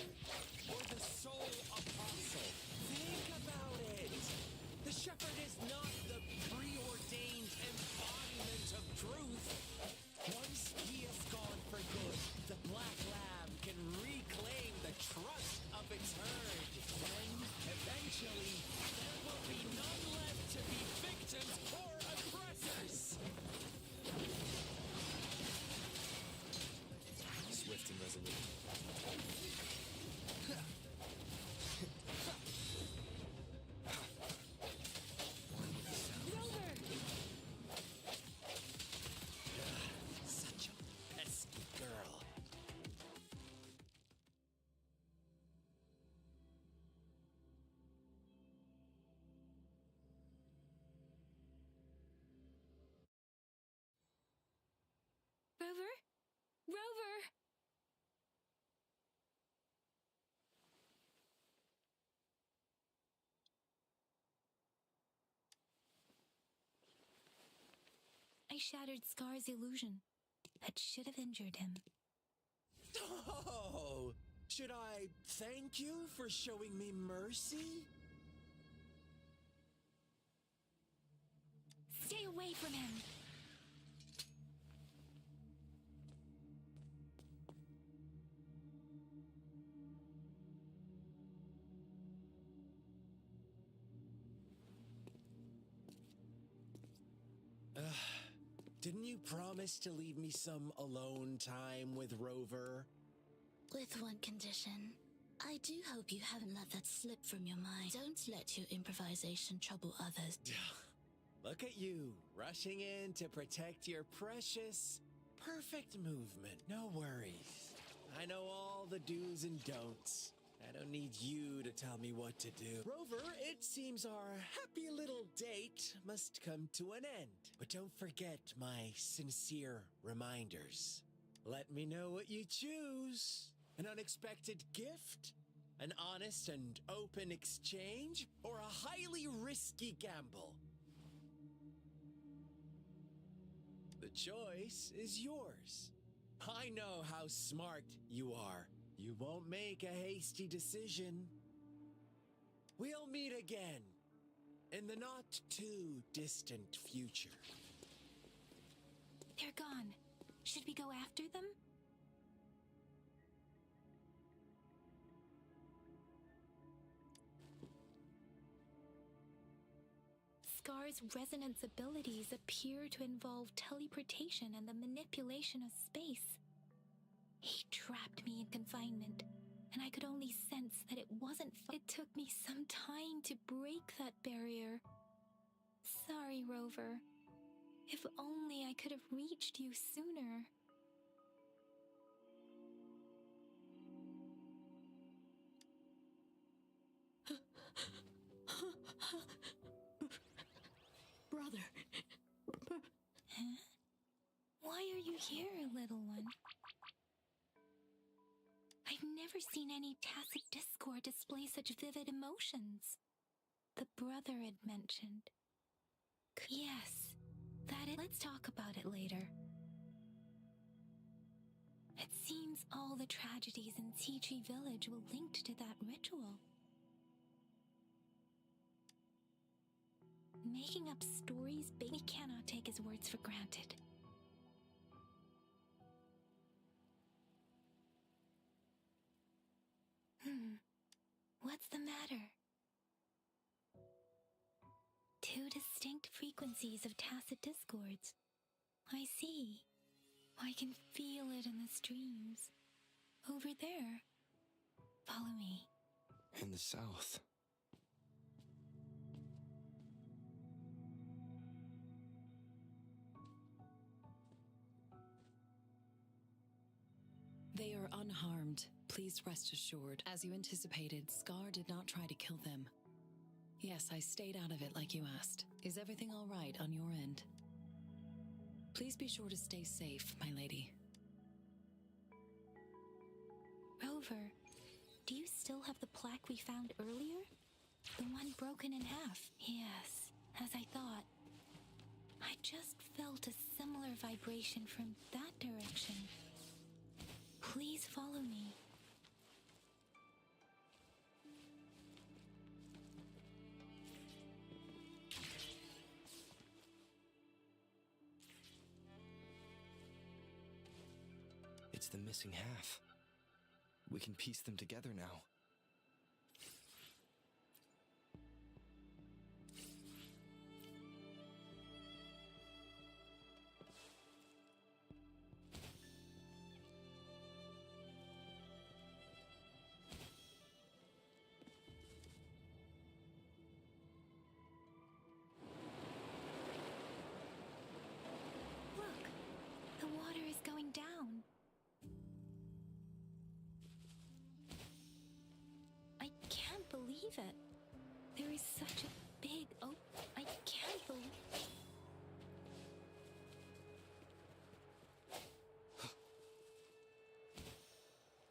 or the sole apostle? Think about it. The shepherd is not the preordained embodiment of truth. Once he is gone for good, the black lamb can reclaim the trust of its herd. Then, eventually, there will be none left to be victims or aggressors. Swift and resolute. Rover! I shattered Scar's illusion. That should have injured him. Oh! Should I thank you for showing me mercy? Stay away from him! Didn't you promise to leave me some alone time with Rover? With one condition. I do hope you haven't let that slip from your mind. Don't let your improvisation trouble others. Look at you, rushing in to protect your precious, perfect movement. No worries. I know all the do's and don'ts. I don't need you to tell me what to do. Rover, it seems our happy little date must come to an end. But don't forget my sincere reminders. Let me know what you choose. An unexpected gift? An honest and open exchange? Or a highly risky gamble? The choice is yours. I know how smart you are. You won't make a hasty decision. We'll meet again in the not too distant future. They're gone. Should we go after them? Scar's resonance abilities appear to involve teleportation and the manipulation of space. He trapped me in confinement, and I could only sense that it wasn't fun. It took me some time to break that barrier. Sorry, Rover. If only I could have reached you sooner. Brother. Huh? Why are you here, little one? I've never seen any tacit discord display such vivid emotions. The brother had mentioned. Yes, that is. Let's talk about it later. It seems all the tragedies in Tea Village were linked to that ritual. Making up stories, we cannot take his words for granted. What's the matter? Two distinct frequencies of tacit discords. I see. I can feel it in the streams. Over there. Follow me. In the south. They are unharmed. Please rest assured. As you anticipated, Scar did not try to kill them. Yes, I stayed out of it like you asked. Is everything all right on your end? Please be sure to stay safe, my lady. Rover, do you still have the plaque we found earlier? The one broken in half? Yes, as I thought. I just felt a similar vibration from that direction. Please follow me. It's the missing half. We can piece them together now. Look, the water is going down. I can't believe it. There is such a big I can't believe.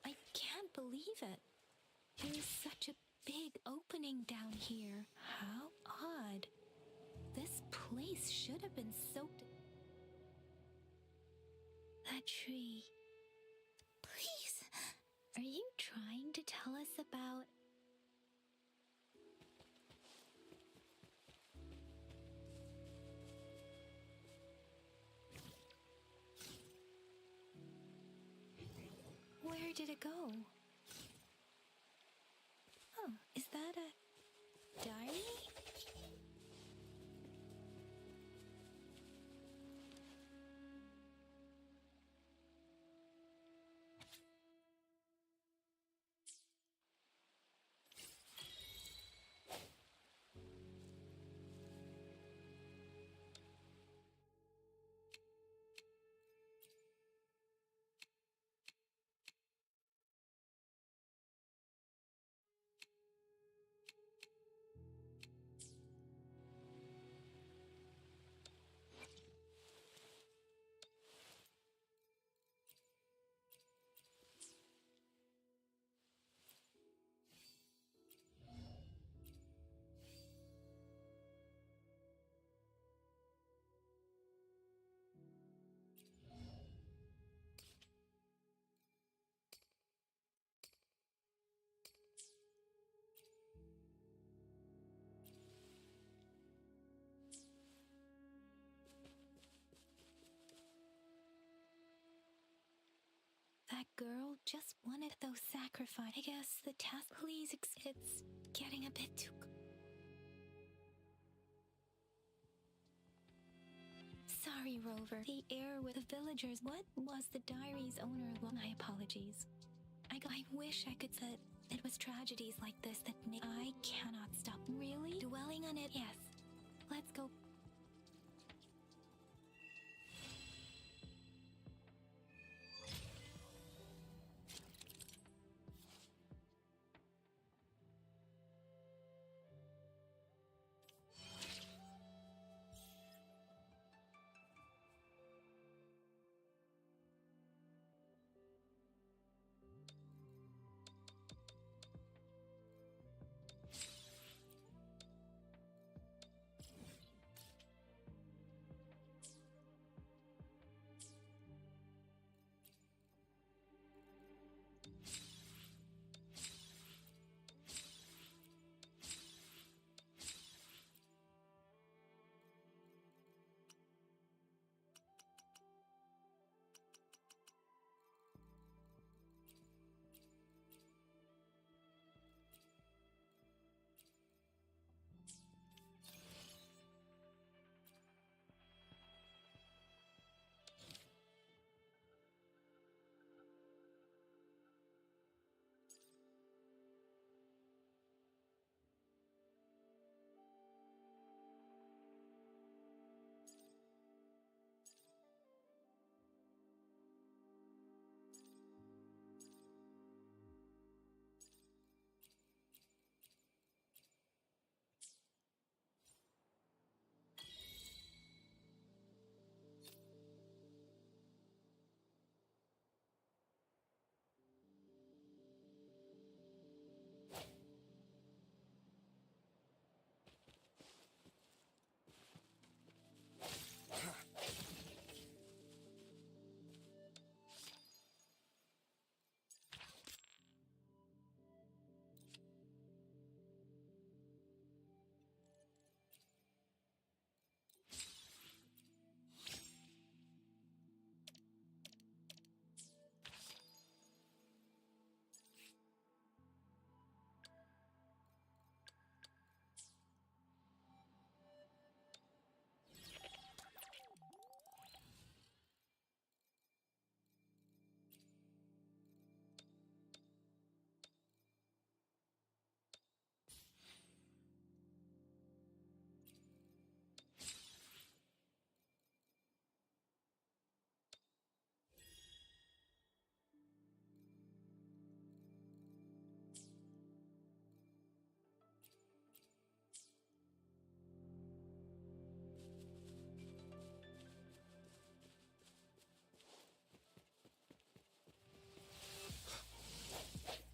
I can't believe it. There is such a big opening down here. How odd. This place should have been soaked. That tree. Please. Are you trying to tell us about... Where did it go? Oh, is that a diary? That girl just wanted those sacrifice. I guess the task. Please, it's getting a bit too. Sorry, Rover. The air with the villagers. What was the diary's owner? My apologies. I wish I could say it was tragedies like this that make. I cannot stop. Really? Dwelling on it? Yes. Let's go.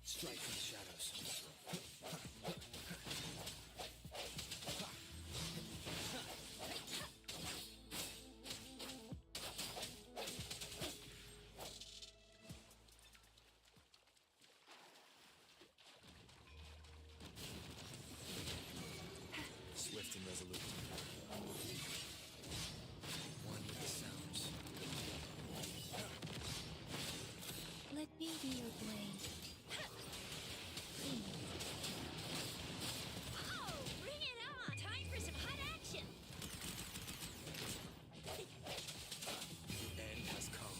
Strike from the shadows. Swift and resolute. One with the sounds. Let me be your blade. Oh, bring it on! Time for some hot action! The end has come.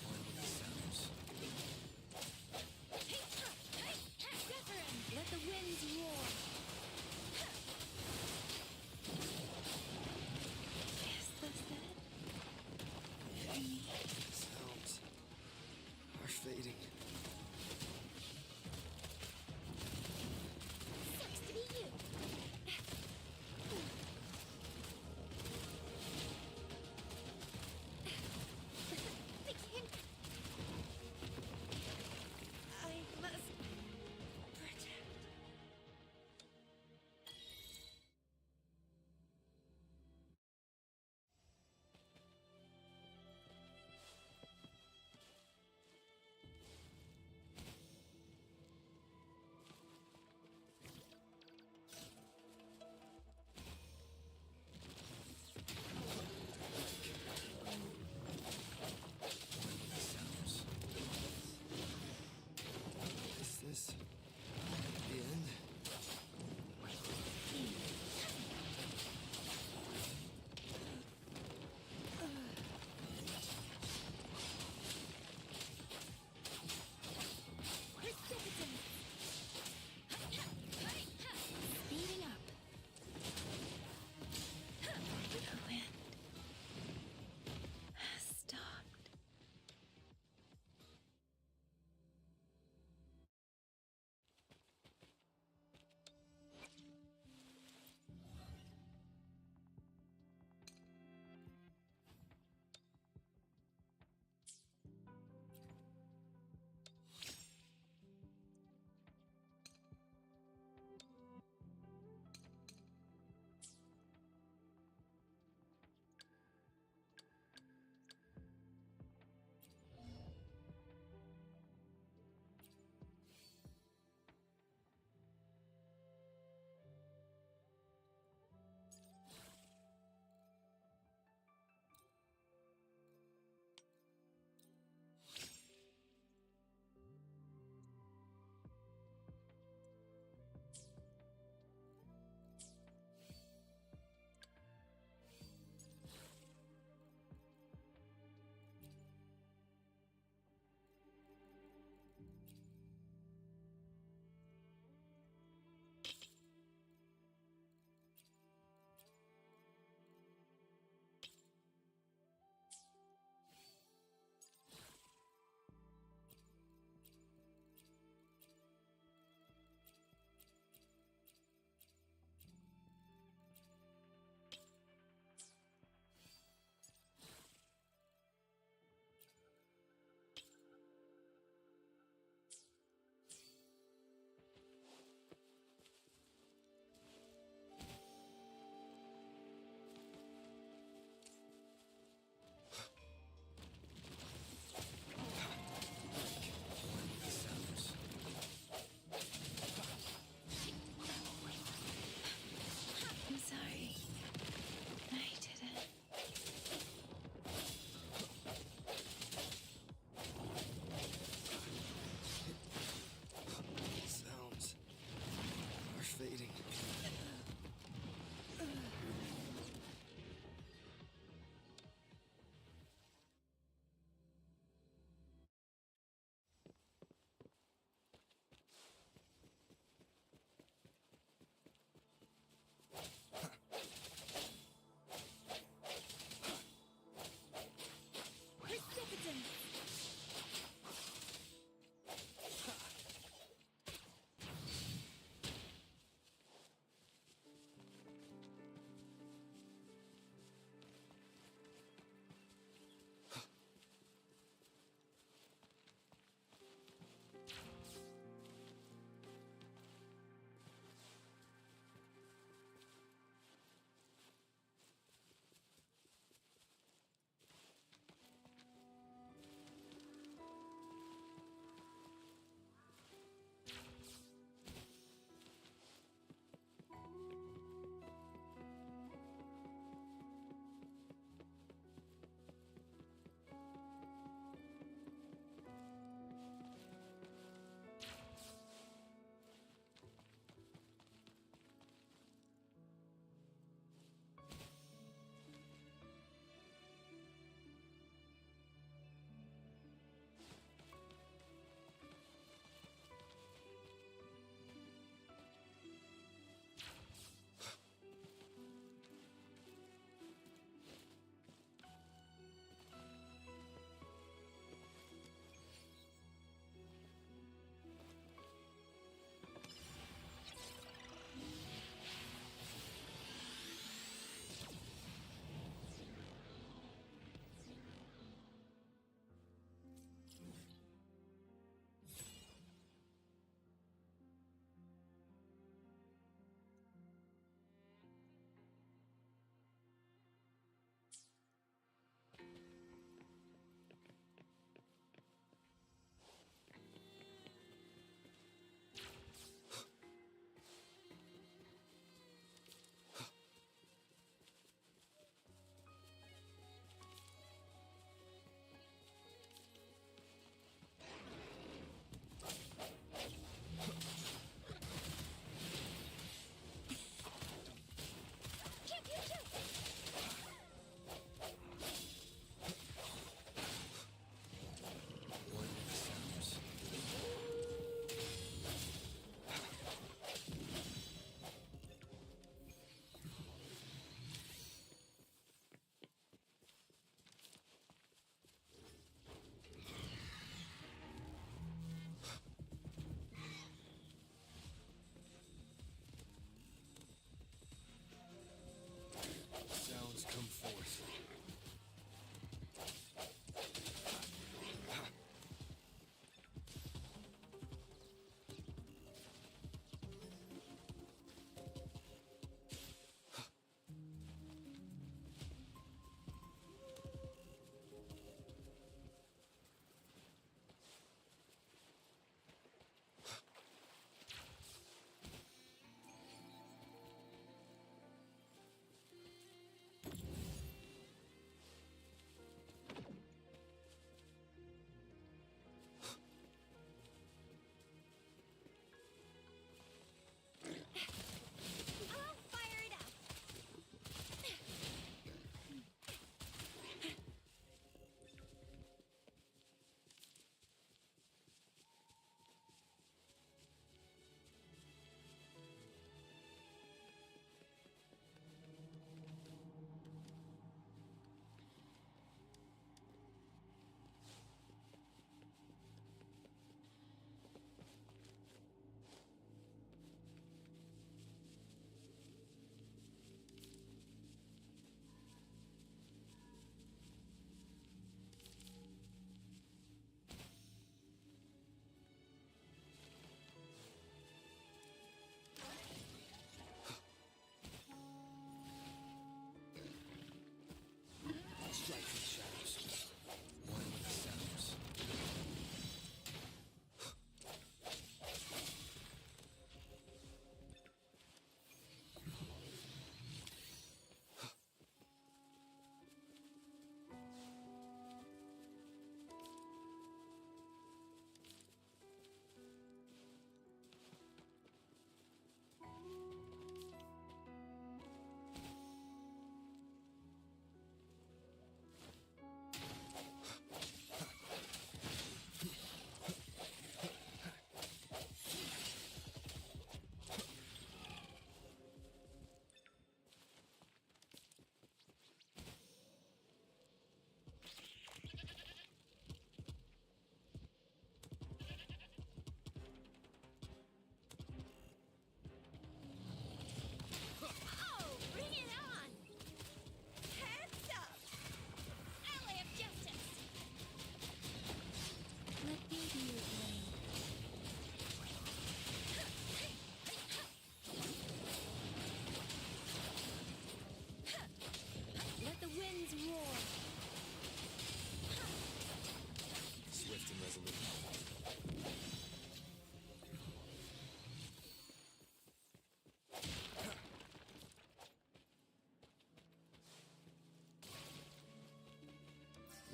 One with the sounds. Zephyrin! Let the winds roar. Is this it? For me? Sounds are fading. Sucks to be you! The king! I must protect.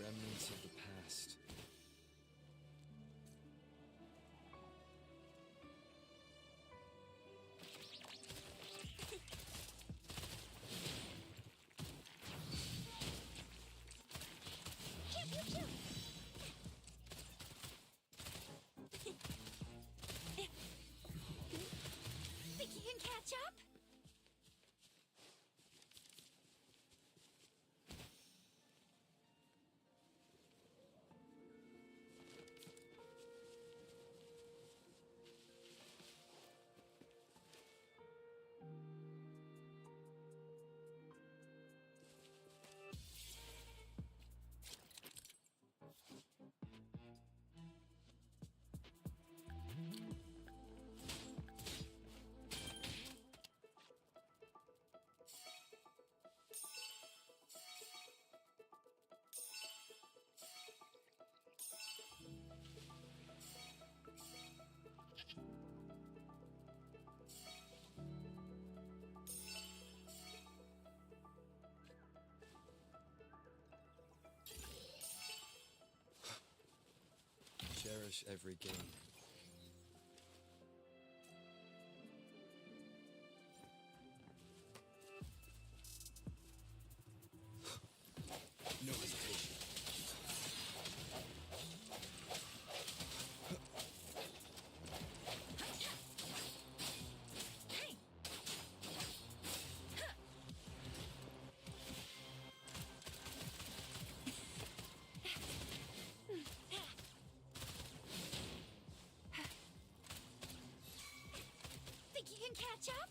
Remnants of the past. Think you can catch up? Cherish every game. No hesitation. Think you can catch up?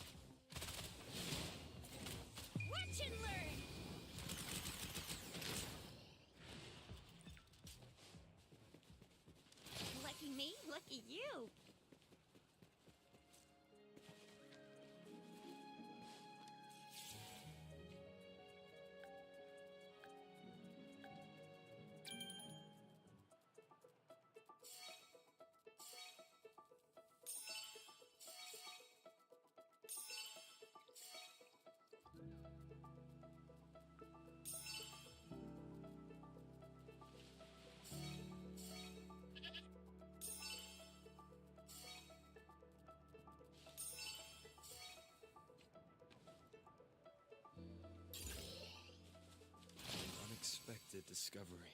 Watch and learn! Lucky me, lucky you. An unexpected discovery.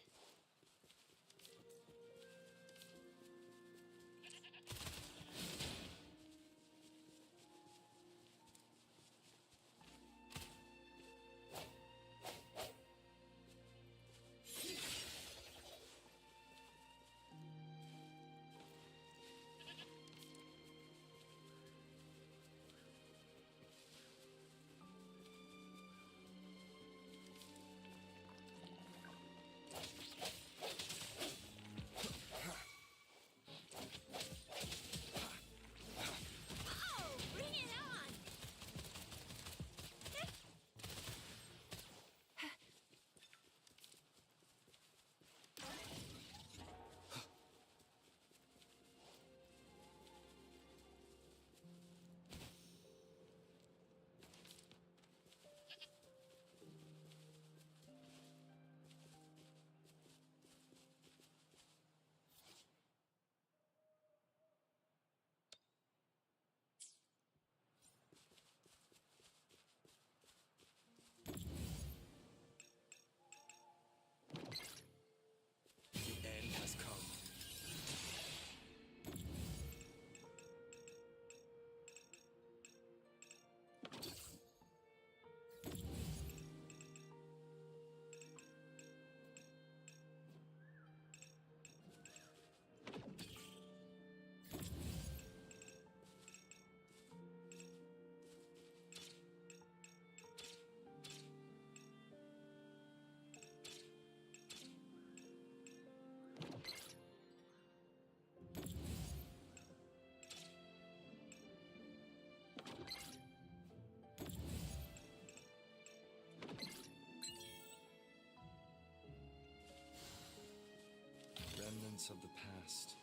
Oh, bring it on! The end has come. Remnants of the past.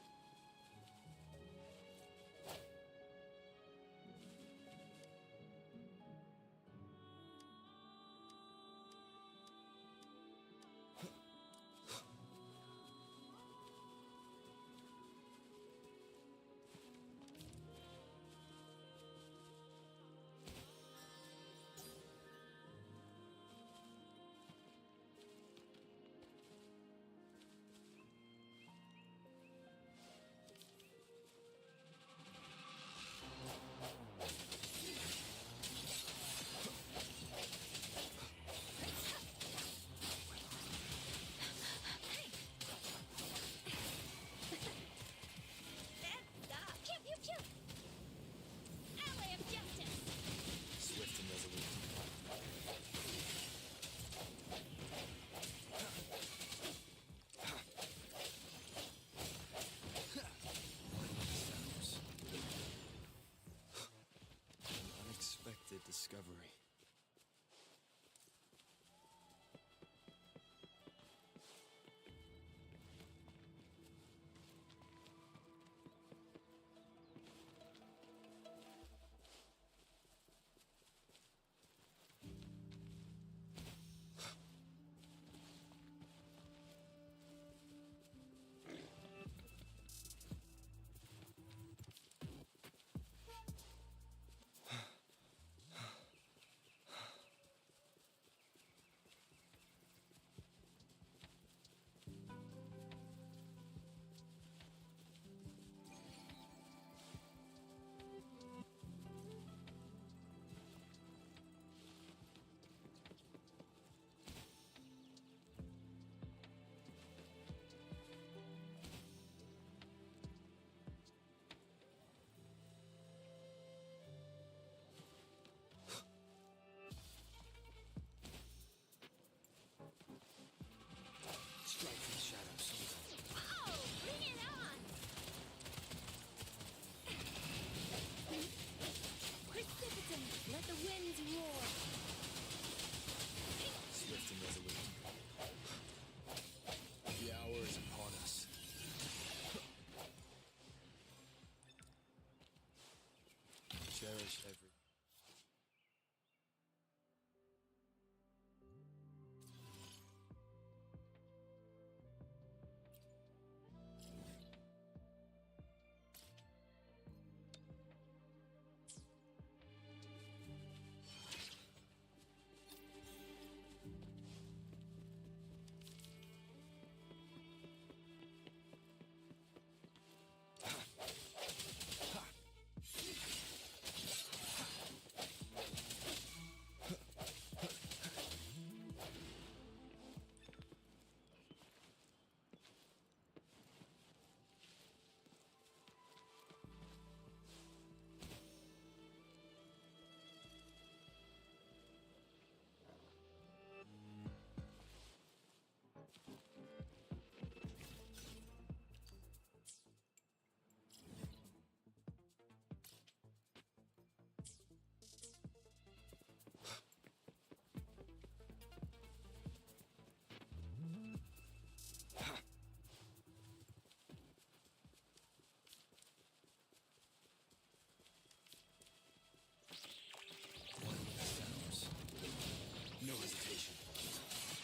No hesitation.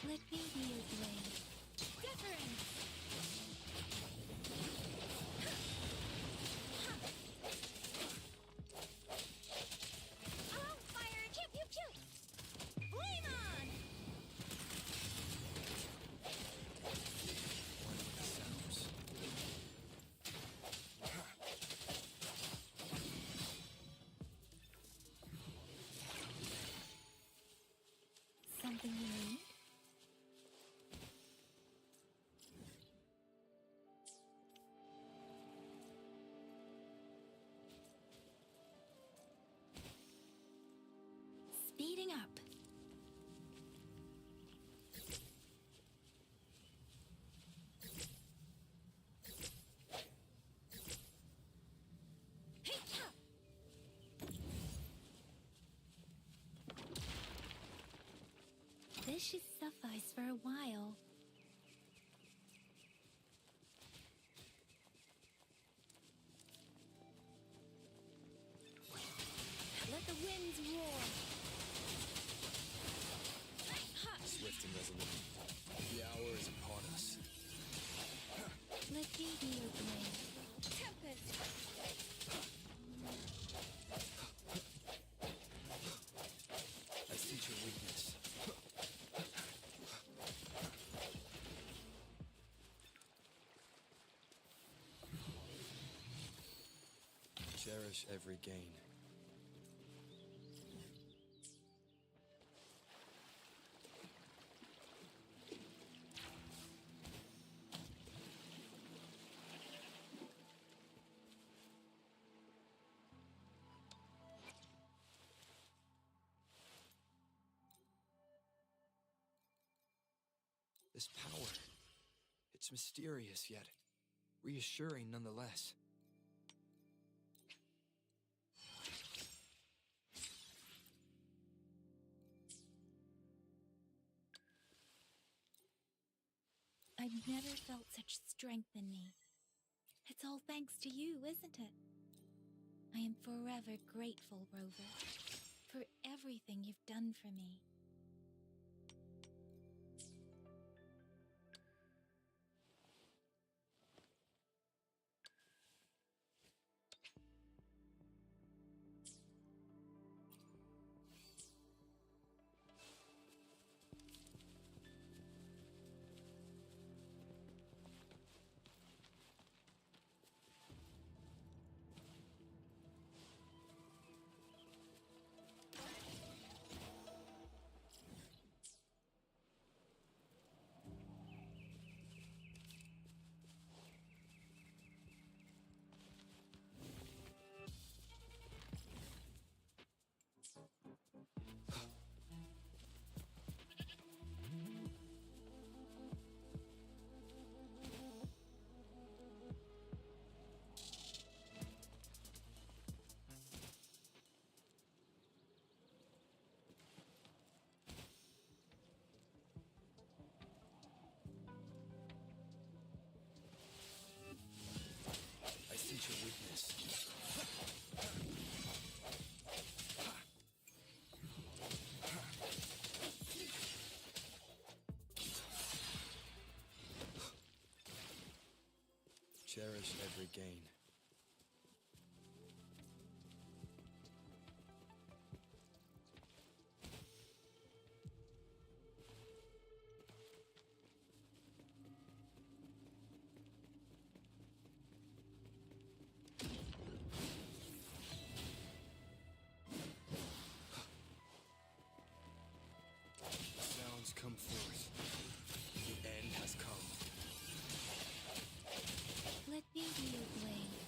Let me be your blade. Wuthering! On fire! Pew pew pew! Flame on! One with the sounds. Something you need? Speeding up. Hey-ya! This should suffice for a while. Let the winds roar. Swift and resolute. The hour is upon us. Let me be your blade. Tempest! I sense your weakness. Cherish every gain. This power, it's mysterious yet reassuring nonetheless. I've never felt such strength in me. It's all thanks to you, isn't it? I am forever grateful, Rover, for everything you've done for me. I sense your weakness. Cherish every gain. Sounds come forth. The end has come. Let me be your blade.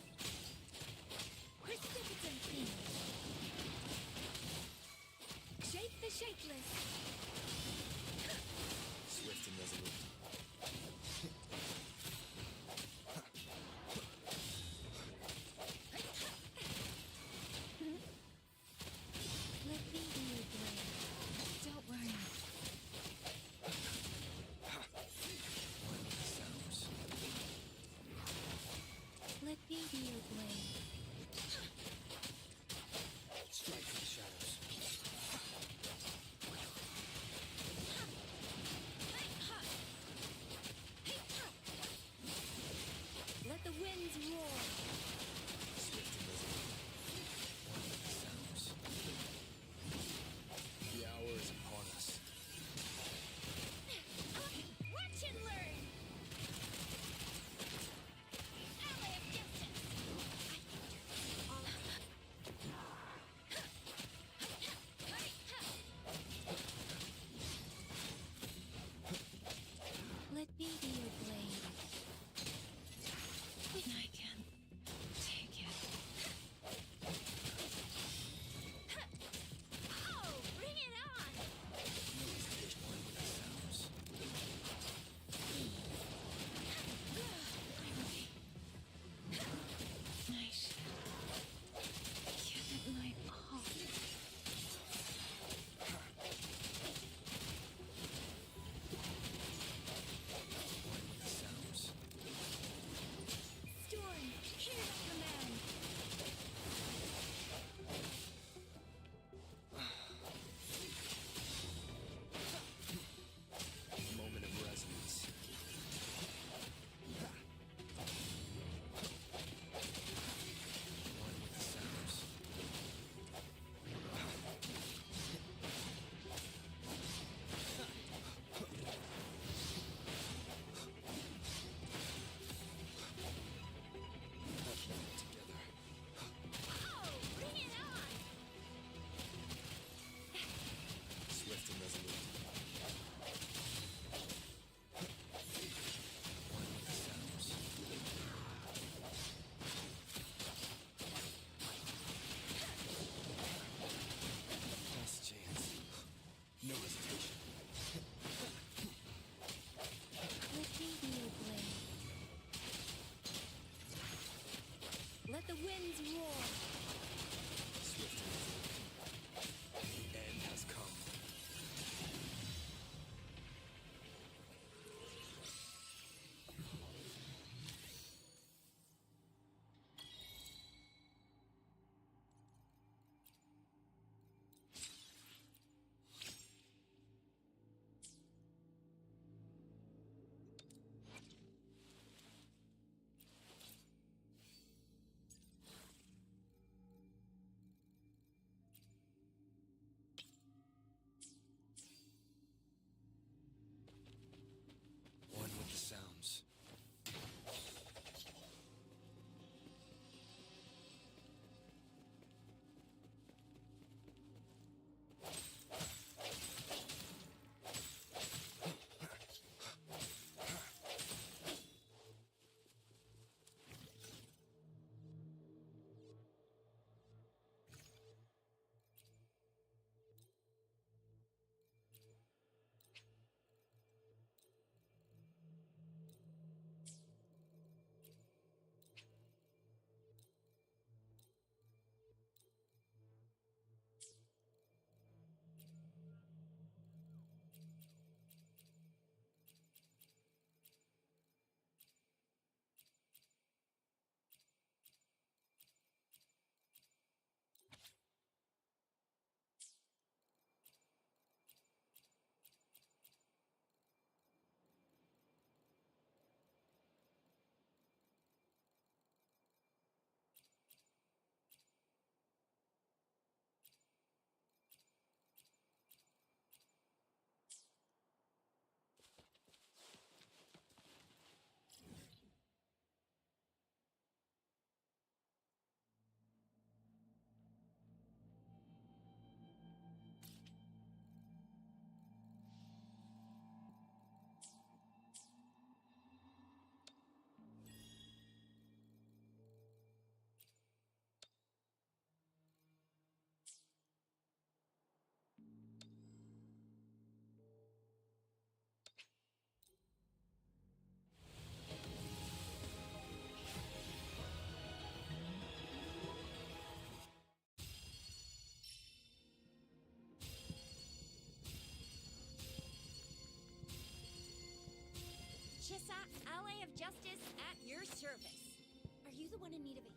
valet of justice at your service. Are you the one in need of a...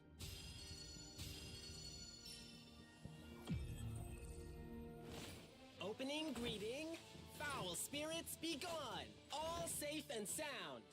Opening greeting. Foul spirits be gone. All safe and sound.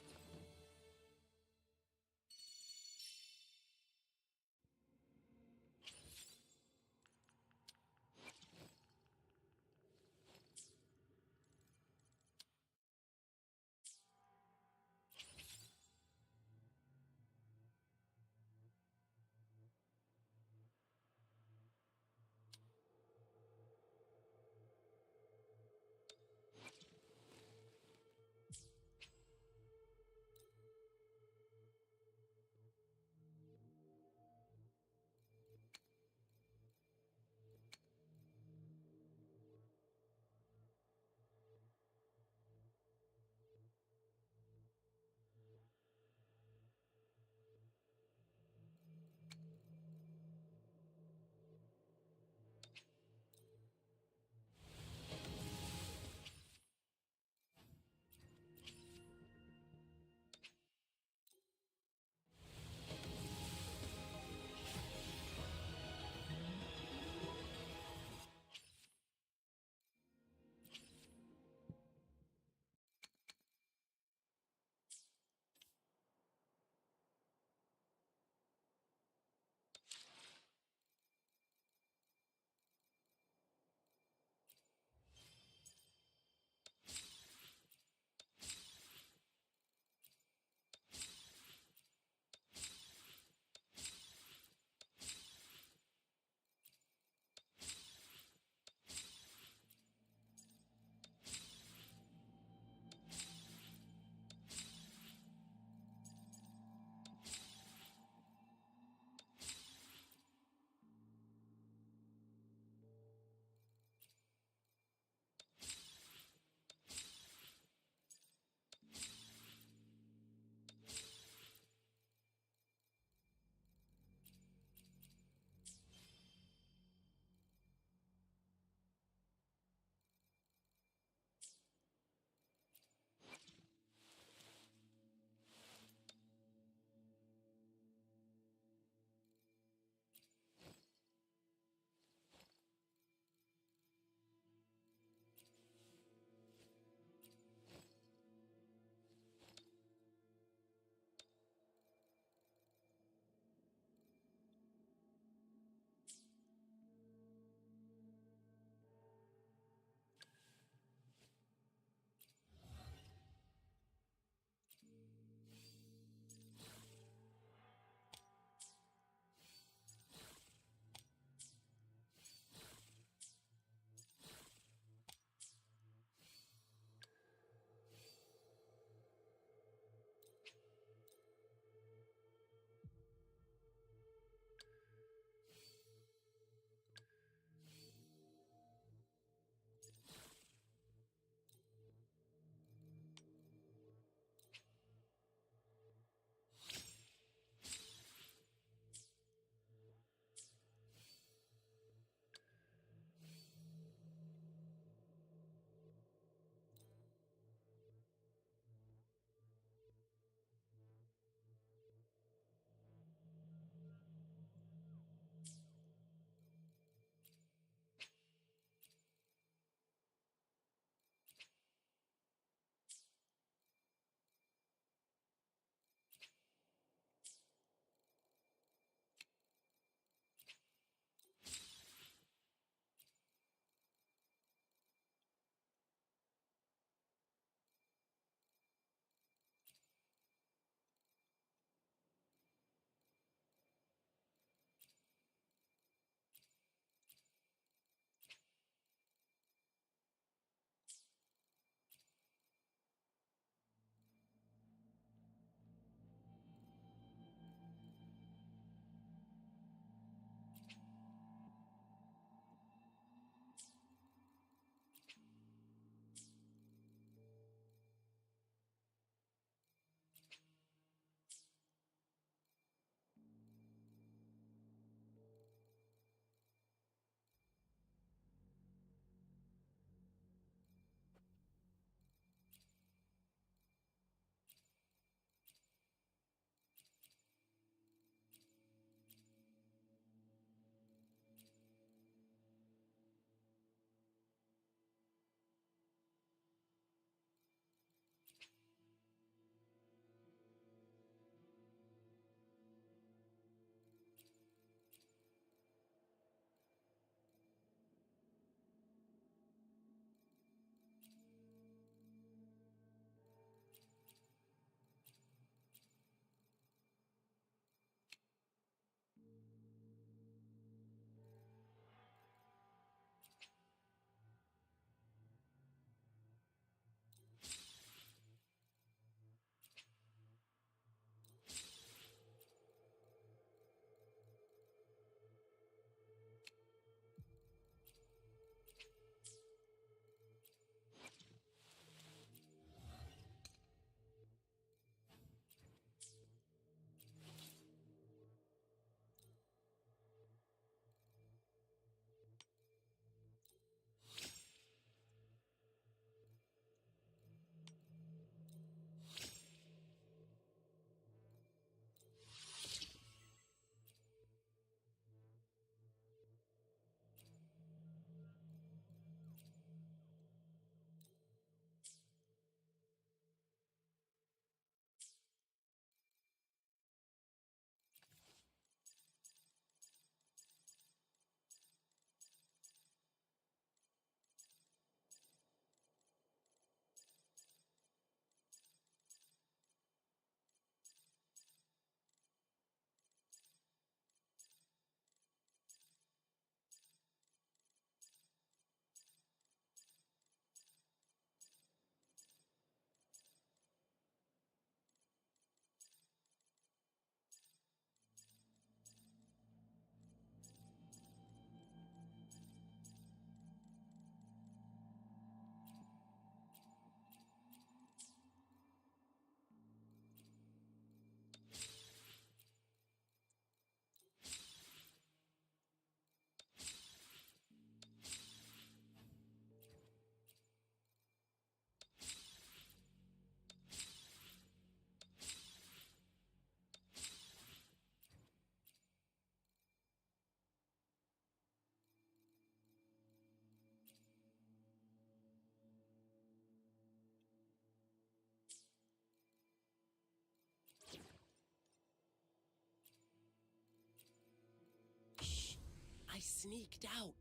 sneaked out.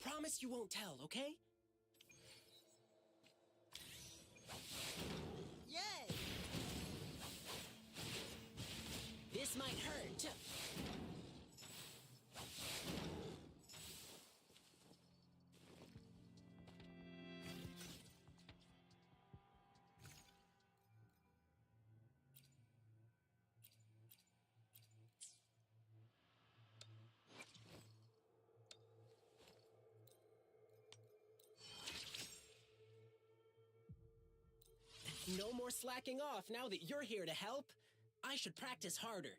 Promise you won't tell, okay? Yay! This might hurt. No more slacking off now that you're here to help. I should practice harder.